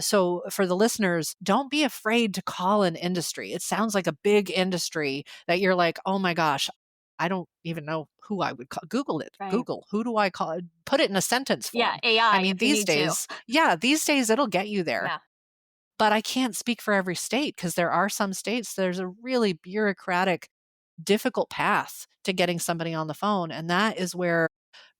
So for the listeners, don't be afraid to call an industry. It sounds like a big industry that you're like, oh my gosh, I don't even know who I would call. Google it. Right. Google, who do I call? Put it in a sentence form. Yeah, AI. I mean, if you need to. these days it'll get you there. Yeah. But I can't speak for every state because there are some states, there's a really bureaucratic, difficult path to getting somebody on the phone. And that is where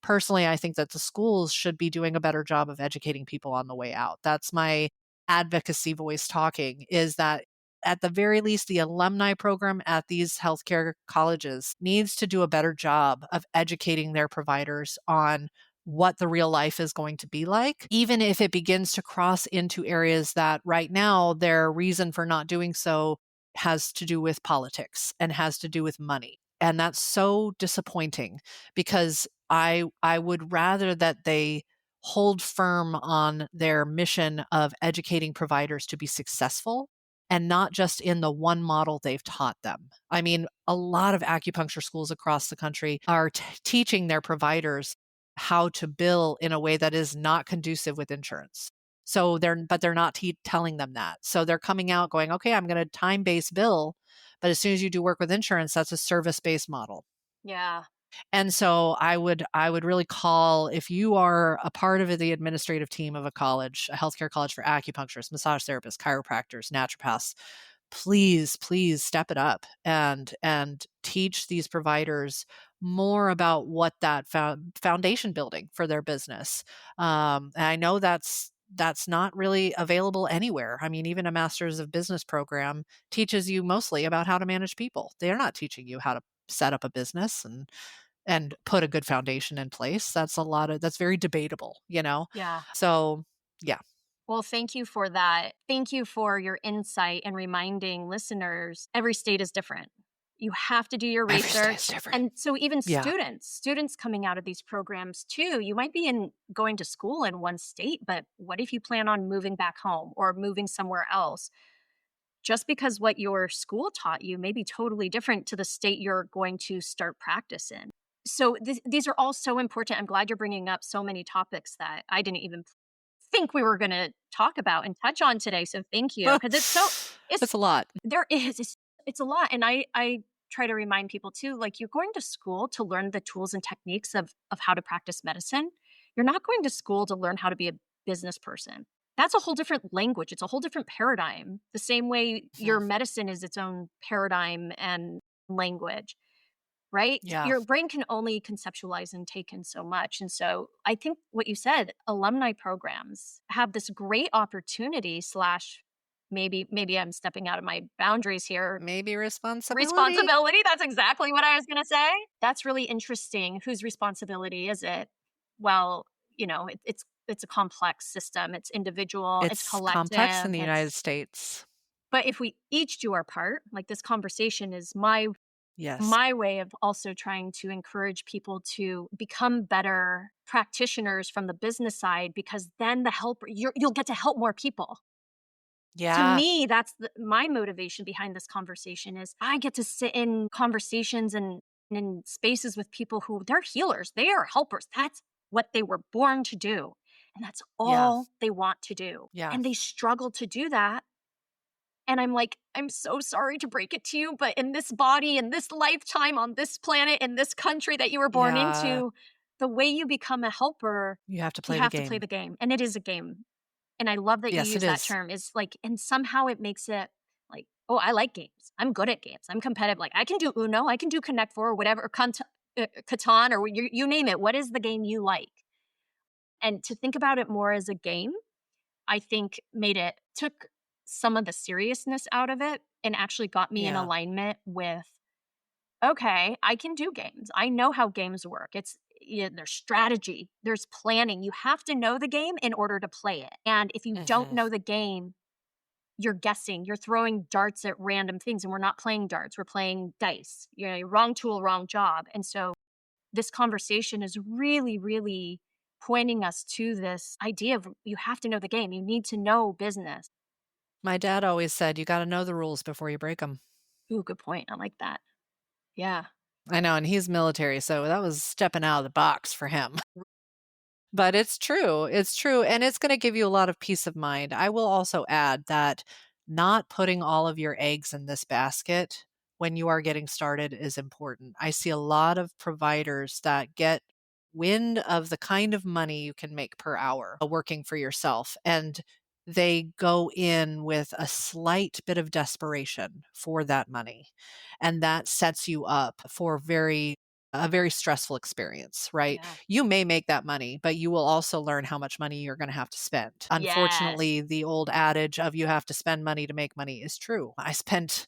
personally, I think that the schools should be doing a better job of educating people on the way out. That's my advocacy voice talking, is that at the very least, the alumni program at these healthcare colleges needs to do a better job of educating their providers on what the real life is going to be like, even if it begins to cross into areas that right now their reason for not doing so has to do with politics and has to do with money. And that's so disappointing because I would rather that they hold firm on their mission of educating providers to be successful and not just in the one model they've taught them. I mean, a lot of acupuncture schools across the country are teaching their providers how to bill in a way that is not conducive with insurance. So they're not telling them that. So they're coming out going, okay, I'm going to time-based bill, but as soon as you do work with insurance, that's a service-based model. Yeah. And so I would really call, if you are a part of the administrative team of a college, a healthcare college for acupuncturists, massage therapists, chiropractors, naturopaths, please step it up and teach these providers more about what that foundation building for their business. And I know that's not really available anywhere. I mean, even a master's of business program teaches you mostly about how to manage people. They're not teaching you how to set up a business and put a good foundation in place. That's very debatable, Yeah. So yeah. Well, thank you for that. Thank you for your insight and reminding listeners every state is different. You have to do your Every state is research. different. And so even Yeah. students coming out of these programs too, you might be going to school in one state, but what if you plan on moving back home or moving somewhere else? Just because what your school taught you may be totally different to the state you're going to start practice in. So these are all so important. I'm glad you're bringing up so many topics that I didn't even think we were going to talk about and touch on today. So thank you, because It's a lot. it's a lot. And I try to remind people too, like, you're going to school to learn the tools and techniques of how to practice medicine. You're not going to school to learn how to be a business person. That's a whole different language. It's a whole different paradigm. The same way your medicine is its own paradigm and language, right? Yeah. Your brain can only conceptualize and take in so much. And so I think what you said, alumni programs have this great opportunity slash maybe I'm stepping out of my boundaries here. Maybe responsibility. Responsibility. That's exactly what I was going to say. That's really interesting. Whose responsibility is it? Well, it's a complex system. It's individual. It's collective. Complex in the United States. But if we each do our part, like this conversation is my Yes. way of also trying to encourage people to become better practitioners from the business side, because then you'll get to help more people. To Yeah. me, that's my motivation behind this conversation is I get to sit in conversations and in spaces with people who they're healers, they are helpers. That's what they were born to do. And that's Yeah. all they want to do. Yeah. And they struggle to do that. And I'm like, I'm so sorry to break it to you, but in this body, in this lifetime, on this planet, in this country that you were born Yeah. into, the way you become a helper, You have to you play the have to play game. the game. And it is a game. And I love that you Yes, it use that is. term is like, and somehow it makes it like, oh, I like games. I'm good at games. I'm competitive. Like I can do Uno, I can do Connect Four, or whatever, or Catan, or you name it. What is the game you like? And to think about it more as a game, I think took some of the seriousness out of it and actually got me in Yeah. alignment with, okay, I can do games. I know how games work. There's strategy, there's planning. You have to know the game in order to play it. And if you don't Mhm. know the game, you're guessing, you're throwing darts at random things, and we're not playing darts, we're playing dice. Wrong tool, wrong job. And so this conversation is really, really pointing us to this idea of you have to know the game. You need to know business. My dad always said, "You gotta know the rules before you break them." Ooh, good point. I like that. Yeah. I know, and he's military, so that was stepping out of the box for him. But it's true, and it's gonna give you a lot of peace of mind. I will also add that not putting all of your eggs in this basket when you are getting started is important. I see a lot of providers that get wind of the kind of money you can make per hour working for yourself, and they go in with a slight bit of desperation for that money, and that sets you up for a very stressful experience, right? Yeah. You may make that money, but you will also learn how much money you're going to have to spend. Yes. Unfortunately, the old adage of you have to spend money to make money is true. I spent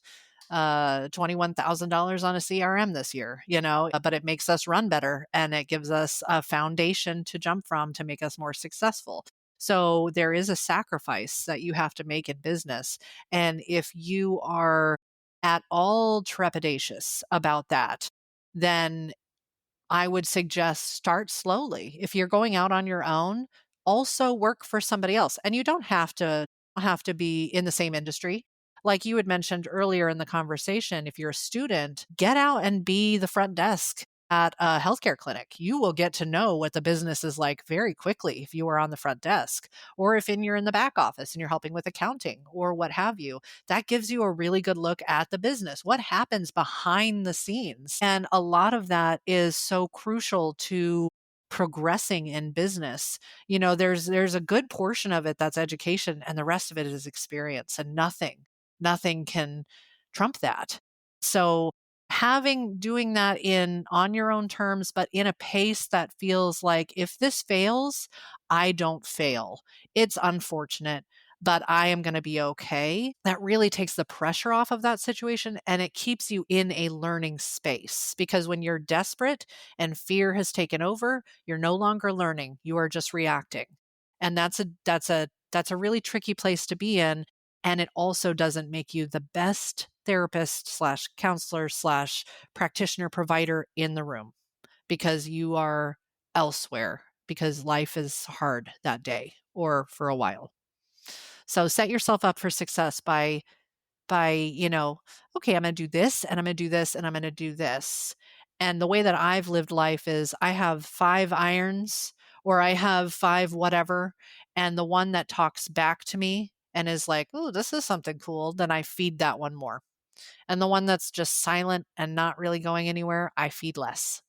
$21,000 on a CRM this year, but it makes us run better and it gives us a foundation to jump from to make us more successful. So there is a sacrifice that you have to make in business. And if you are at all trepidatious about that, then I would suggest start slowly. If you're going out on your own, also work for somebody else. And you don't have to be in the same industry. Like you had mentioned earlier in the conversation, if you're a student, get out and be the front desk at a healthcare clinic. You will get to know what the business is like very quickly if you are on the front desk, or if you're in the back office and you're helping with accounting or what have you. That gives you a really good look at the business, what happens behind the scenes. And a lot of that is so crucial to progressing in business. There's a good portion of it that's education and the rest of it is experience, and nothing can trump that. So having doing that in on your own terms, but in a pace that feels like if this fails, I don't fail. It's unfortunate, but I am going to be okay. That really takes the pressure off of that situation and it keeps you in a learning space, because when you're desperate and fear has taken over, you're no longer learning, you are just reacting. And that's a really tricky place to be in, and it also doesn't make you the best therapist slash counselor slash practitioner provider in the room, because you are elsewhere because life is hard that day or for a while. So set yourself up for success by okay, I'm going to do this and I'm going to do this and I'm going to do this. And the way that I've lived life is I have 5 irons or I have 5 whatever, and the one that talks back to me and is like, "Oh, this is something cool," then I feed that one more. And the one that's just silent and not really going anywhere, I feed less.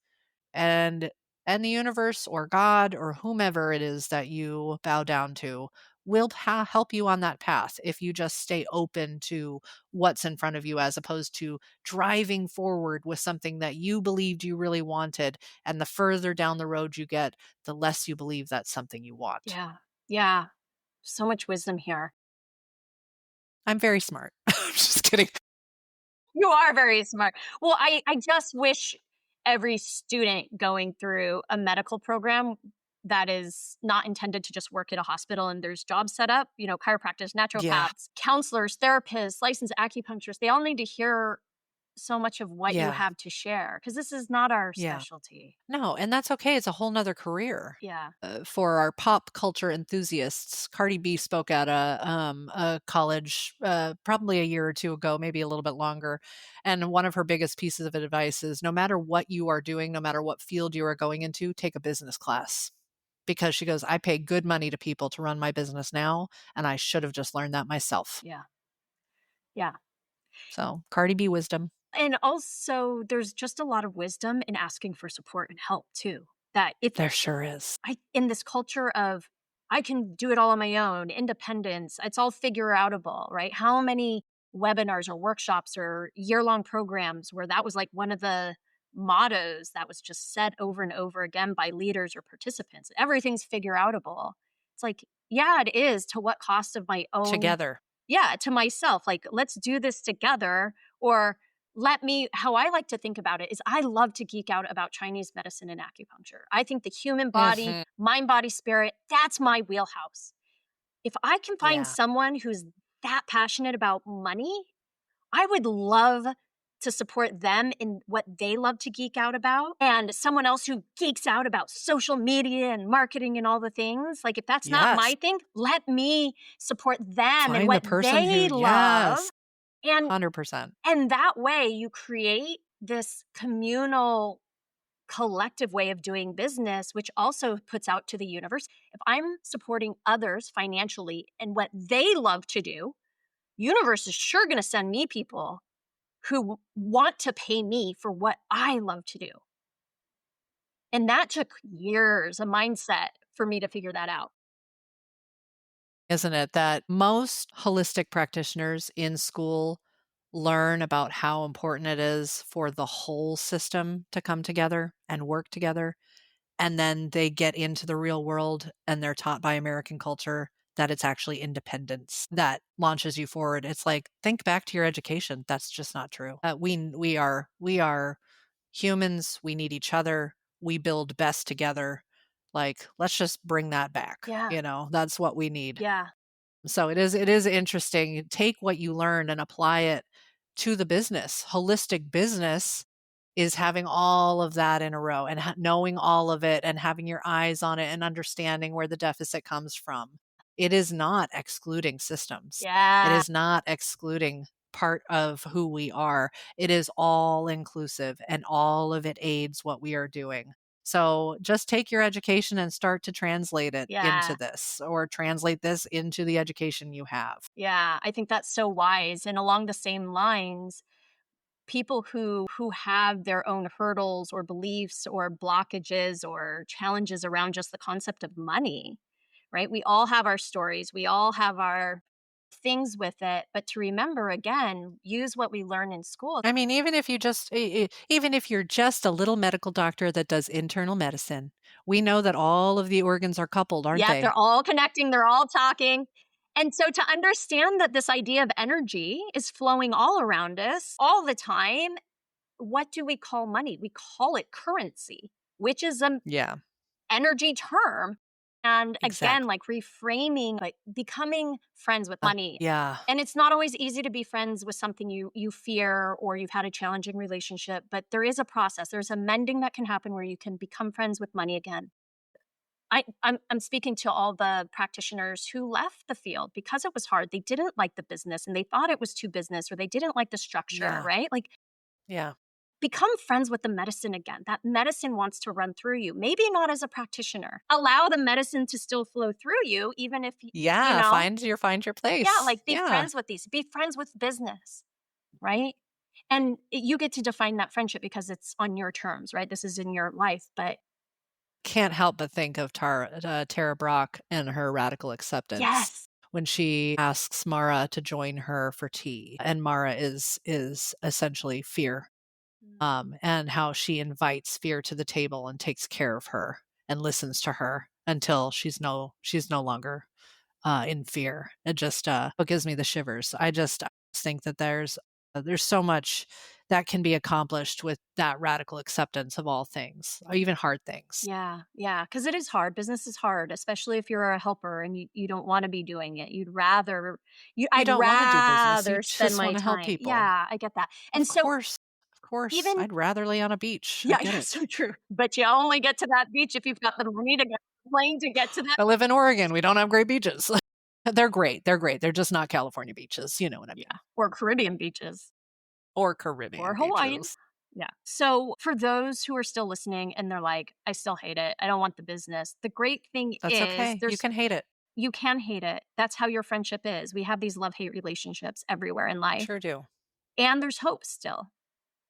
And the universe or God or whomever it is that you bow down to will help you on that path if you just stay open to what's in front of you, as opposed to driving forward with something that you believed you really wanted, and the further down the road you get, the less you believe that's something you want. Yeah. Yeah. So much wisdom here. I'm very smart. Just kidding. You are very smart. Well, I just wish every student going through a medical program that is not intended to just work at a hospital and there's jobs set up, chiropractors, Yeah. naturopaths, counselors, therapists, licensed acupuncturists, they all need to hear so much of what you Yeah. have to share because this is not our Yeah. specialty. No, and that's okay. It's a whole nother career. Yeah. For our pop culture enthusiasts, Cardi B spoke at a college probably a year or two ago, maybe a little bit longer. And one of her biggest pieces of advice is no matter what you are doing, no matter what field you are going into, take a business class. Because she goes, I pay good money to people to run my business now, and I should have just learned that myself. Yeah. Yeah. So, Cardi B wisdom. And also, there's just a lot of wisdom in asking for support and help too. That if There sure is. in this culture of I can do it all on my own, independence, it's all figure outable, right? How many webinars or workshops or year-long programs where that was like one of the mottos that was just said over and over again by leaders or participants. Everything's figure outable. It's like, yeah, it is to what cost of my own, Together. yeah, to myself. Like, let's do this together. Or how I like to think about it is I love to geek out about Chinese medicine and acupuncture. I think the human body, Hmm. mind, body, spirit, that's my wheelhouse. If I can find Yeah. someone who's that passionate about money, I would love to support them in what they love to geek out about. And someone else who geeks out about social media and marketing and all the things. Like, if that's not Yes. my thing, let me support them and Find the what person who, they love. yes, And 100%. that way you create this communal collective way of doing business, which also puts out to the universe. If I'm supporting others financially and what they love to do, universe is sure going to send me people who want to pay me for what I love to do. And that took years, a mindset for me to figure that out. Isn't it that most holistic practitioners in school learn about how important it is for the whole system to come together and work together? And then they get into the real world and they're taught by American culture that it's actually independence that launches you forward. It's like, think back to your education. That's just not true. We are humans. We need each other. We build best together. Like, let's just bring that back. Yeah. That's what we need. Yeah. So it is interesting. Take what you learn and apply it to the business. Holistic business is having all of that in a row and knowing all of it and having your eyes on it and understanding where the deficit comes from. It is not excluding systems. It Yeah. is not excluding part of who we are. It is all inclusive and all of it aids what we are doing. So just take your education and start to translate it into Yeah. this or translate this into the education you have. Yeah. I think that's so wise. And along the same lines, people who have their own hurdles or beliefs or blockages or challenges around just the concept of money, right? We all have our stories, we all have our things with it, but to remember again, use what we learn in school. I mean, even if you're just a little medical doctor that does internal medicine, we know that all of the organs are coupled, aren't Yeah, they're they? all connecting, they're all talking. And so to understand that this idea of energy is flowing all around us all the time, what do we call money? We call it currency, which is an Yeah, energy term. And again, exactly. like reframing, like becoming friends with money. Yeah. And it's not always easy to be friends with something you fear or you've had a challenging relationship, but there is a process. There's a mending that can happen where you can become friends with money again. I'm speaking to all the practitioners who left the field because it was hard. They didn't like the business and they thought it was too business or they didn't like the structure, Yeah. right? Like, Yeah. become friends with the medicine again. That medicine wants to run through you. Maybe not as a practitioner. Allow the medicine to still flow through you, even if you Yeah, know, find your yeah, place. like be Yeah. friends with these. Be friends with business, right? And you get to define that friendship because it's on your terms, right? This is in your life, but Can't help but think of Tara Brach and her radical acceptance yes. when she asks Mara to join her for tea, and Mara is essentially fear, and how she invites fear to the table and takes care of her and listens to her until she's no longer in fear. It just it gives me the shivers. I just think that there's so much that can be accomplished with that radical acceptance of all things, or even hard things. Yeah, yeah, because it is hard. Business is hard, especially if you're a helper and you don't wanna be doing it. You I'd don't want to do business. You rather spend just my want to help time. people. Yeah, I get that. Of And so course. course. Even I'd rather lay on a beach. I yeah, get yeah, it. so true. But you only get to that beach if you've got the money to get the plane to get to that. I live in Oregon. We don't have great beaches. They're great. They're great. They're just not California beaches. You know what I mean? Yeah, or Caribbean beaches Or or Caribbean Hawaiian. beaches. Yeah. So for those who are still listening and they're like, I still hate it. I don't want the business. The great thing That's is okay. You can hate it. you can hate it. That's how your friendship is. We have these love-hate relationships everywhere in life. Sure do. And there's hope still.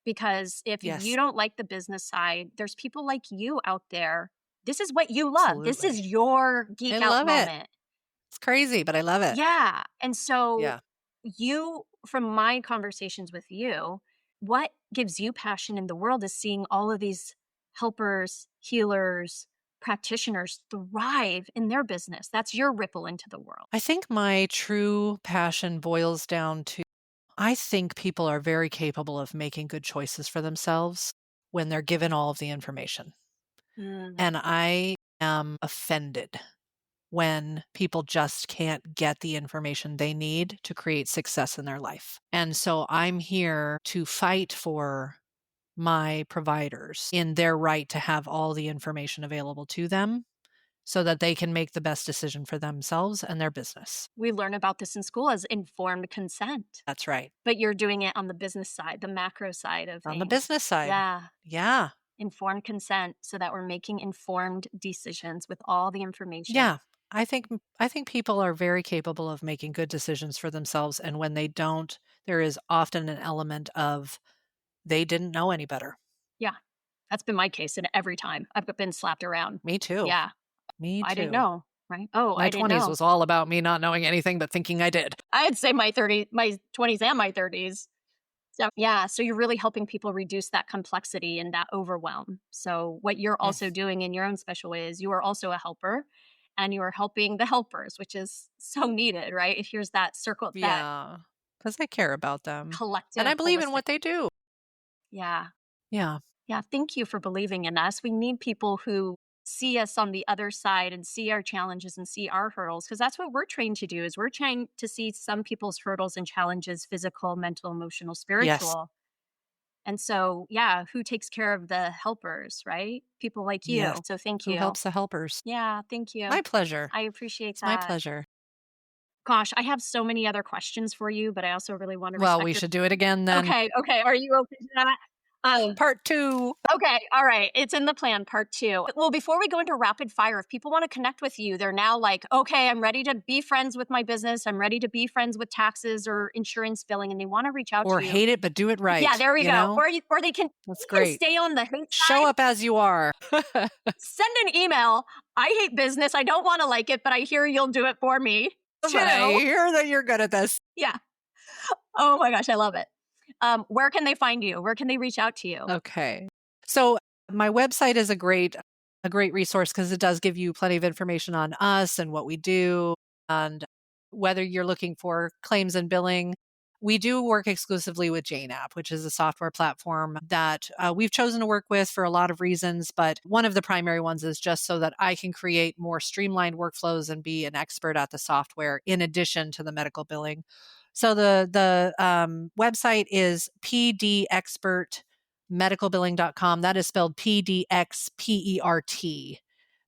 Because if you Yes, don't like the business side, there's people like you out there. This is what you love. This is absolutely. your I geek out love it. moment. It's crazy, but I love it. Yeah. And so Yeah. you, from my conversations with you, what gives you passion in the world is seeing all of these helpers, healers, practitioners thrive in their business. That's your ripple into the world. I think my true passion boils down to I think people are very capable of making good choices for themselves when they're given all of the information. Mm. And I am offended when people just can't get the information they need to create success in their life. And so I'm here to fight for my providers in their right to have all the information available to them so that they can make the best decision for themselves and their business. We learn about this in school as informed consent. That's right. But you're doing it on the business side, the macro side of On the things. business side. Yeah, Yeah. informed consent so that we're making informed decisions with all the information. Yeah. I think people are very capable of making good decisions for themselves, and when they don't, there is often an element of they didn't know any better. Yeah, that's been my case and every time I've been slapped around. Me too. Yeah, Me I didn't too. know, right? Oh, My I didn't 20s know. was all about me not knowing anything but thinking I did. I'd say my 20s and my 30s. So, yeah, so you're really helping people reduce that complexity and that overwhelm. So, what you're Mm. also doing in your own special way is you are also a helper and you are helping the helpers, which is so needed, right? Here's that circle, that Yeah. Because I care about them. And collective, I believe in holistic. what they do. Yeah. Yeah. Yeah. Thank you for believing in us. We need people who see us on the other side and see our challenges and see our hurdles because that's what we're trained to do is we're trained to see some people's hurdles and challenges, physical, mental, emotional, Yes. spiritual. And so, yeah, who takes care of the helpers, right? People like Yes. you. So thank Who you. helps the helpers? Yeah, thank you. My pleasure. I appreciate It's my that. pleasure. Gosh, I have so many other questions for you, but I also really want to Well, respect we your. should do it again then. Okay, okay. Are you open to that? Part 2. Okay, all right. It's in the plan, part 2. Well, before we go into rapid fire, if people want to connect with you, they're now like, okay, I'm ready to be friends with my business. I'm ready to be friends with taxes or insurance billing, and they want to reach out Or to you. hate it, but do it Yeah, right, there we you go. know? Or they can That's you can great. stay on the hate Show side. up as you are. Send an email. I hate business. I don't want to like it, but I hear you'll do it for me. But I hear that you're good at this. Yeah. Oh my gosh, I love it. Where can they find you? Where can they reach out to you? Okay. So my website is a great resource because it does give you plenty of information on us and what we do and whether you're looking for claims and billing. We do work exclusively with Jane App, which is a software platform that we've chosen to work with for a lot of reasons. But one of the primary ones is just so that I can create more streamlined workflows and be an expert at the software in addition to the medical billing. So the website is pdexpertmedicalbilling.com. That is spelled PDXPERT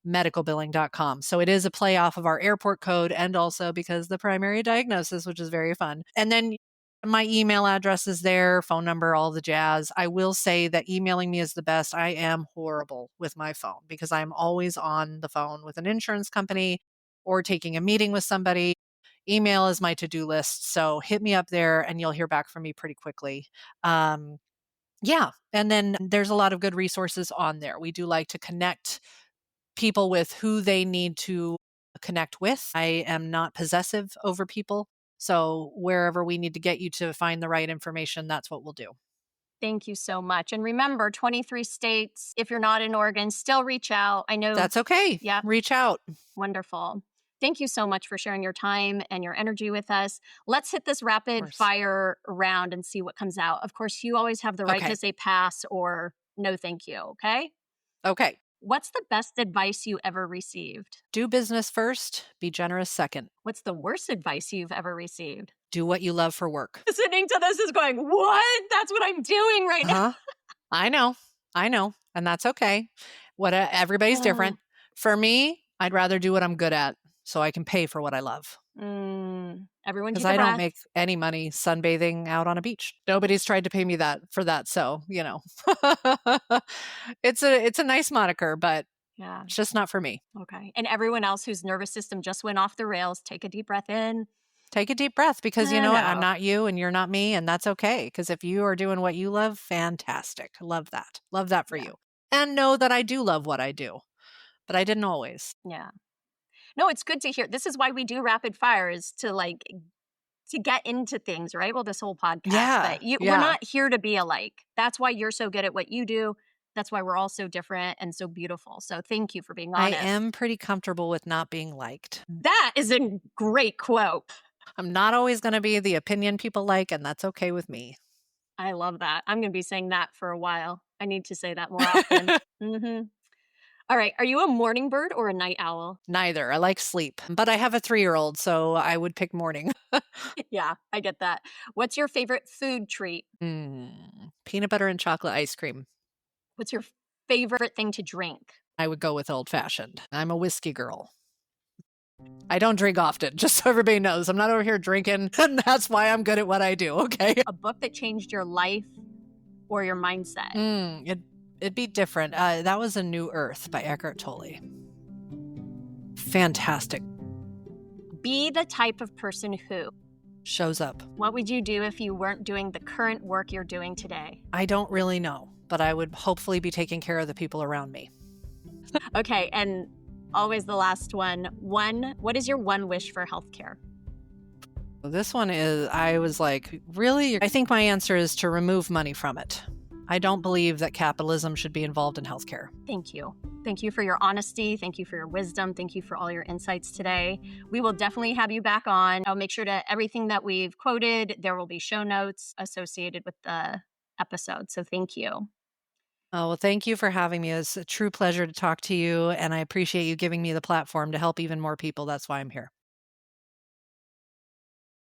medicalbilling.com. So it is a play off of our airport code and also because the primary diagnosis, which is very fun. And then my email address is there, phone number, all the jazz. I will say that emailing me is the best. I am horrible with my phone because I'm always on the phone with an insurance company or taking a meeting with somebody. Email is my to-do list. So hit me up there and you'll hear back from me pretty quickly. Yeah. And then there's a lot of good resources on there. We do like to connect people with who they need to connect with. I am not possessive over people. So wherever we need to get you to find the right information, that's what we'll do. Thank you so much. And remember, 23 states, if you're not in Oregon, still reach out. I know. That's okay. Yeah, Reach out. wonderful. Thank you so much for sharing your time and your energy with us. Let's hit this rapid Course. fire round and see what comes out. Of course, you always have the right Okay. to say pass or no, thank you. Okay. Okay. What's the best advice you ever received? Do business first, be generous second. What's the worst advice you've ever received? Do what you love for work. Listening to this is going, what? That's what I'm doing right now. Uh-huh. I know. And that's okay. Everybody's different. For me, I'd rather do what I'm good at so I can pay for what I love. Everyone Because take a I don't breath. make any money sunbathing out on a beach. Nobody's tried to pay me for that. So, it's a nice moniker, but Yeah. it's just not for me. Okay. And everyone else whose nervous system just went off the rails, take a deep breath in. Take a deep breath because you know what? I'm No. not you and you're not me. And that's okay. Because if you are doing what you love, fantastic. Love that. Love that for you. And know that I do love what I do. But I didn't always. Yeah. No, it's good to hear. This is why we do rapid fire, is to get into things, right? Well, this whole podcast. Yeah. But we're not here to be alike. That's why you're so good at what you do. That's why we're all so different and so beautiful. So thank you for being honest. I am pretty comfortable with not being liked. That is a great quote. I'm not always going to be the opinion people like, and that's okay with me. I love that. I'm going to be saying that for a while. I need to say that more often. All right. Are you a morning bird or a night owl? Neither. I like sleep, but I have a 3-year-old, so I would pick morning. Yeah, I get that. What's your favorite food treat? Peanut butter and chocolate ice cream. What's your favorite thing to drink? I would go with old fashioned. I'm a whiskey girl. I don't drink often, just so everybody knows. I'm not over here drinking, and that's why I'm good at what I do, okay? A book that changed your life or your mindset? It'd be different. That was A New Earth by Eckhart Tolle. Fantastic. Be the type of person who shows up. What would you do if you weren't doing the current work you're doing today? I don't really know, but I would hopefully be taking care of the people around me. Okay, and always the last one. What is your one wish for healthcare? This one is, I was like, really? I think my answer is to remove money from it. I don't believe that capitalism should be involved in healthcare. Thank you. Thank you for your honesty. Thank you for your wisdom. Thank you for all your insights today. We will definitely have you back on. I'll make sure that everything that we've quoted, there will be show notes associated with the episode. So thank you. Oh, well, thank you for having me. It's a true pleasure to talk to you, and I appreciate you giving me the platform to help even more people. That's why I'm here.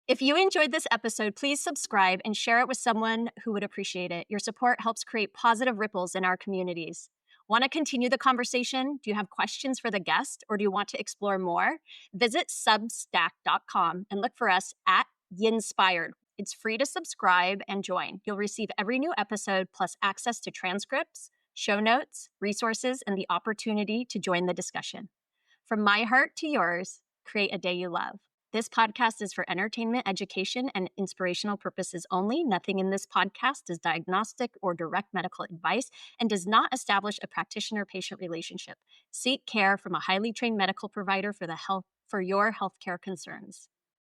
If you enjoyed this episode, please subscribe and share it with someone who would appreciate it. Your support helps create positive ripples in our communities. Want to continue the conversation? Do you have questions for the guest, or do you want to explore more? Visit substack.com and look for us at Yinspired. It's free to subscribe and join. You'll receive every new episode, plus access to transcripts, show notes, resources, and the opportunity to join the discussion. From my heart to yours, create a day you love. This podcast is for entertainment, education, and inspirational purposes only. Nothing in this podcast is diagnostic or direct medical advice and does not establish a practitioner-patient relationship. Seek care from a highly trained medical provider for your healthcare concerns.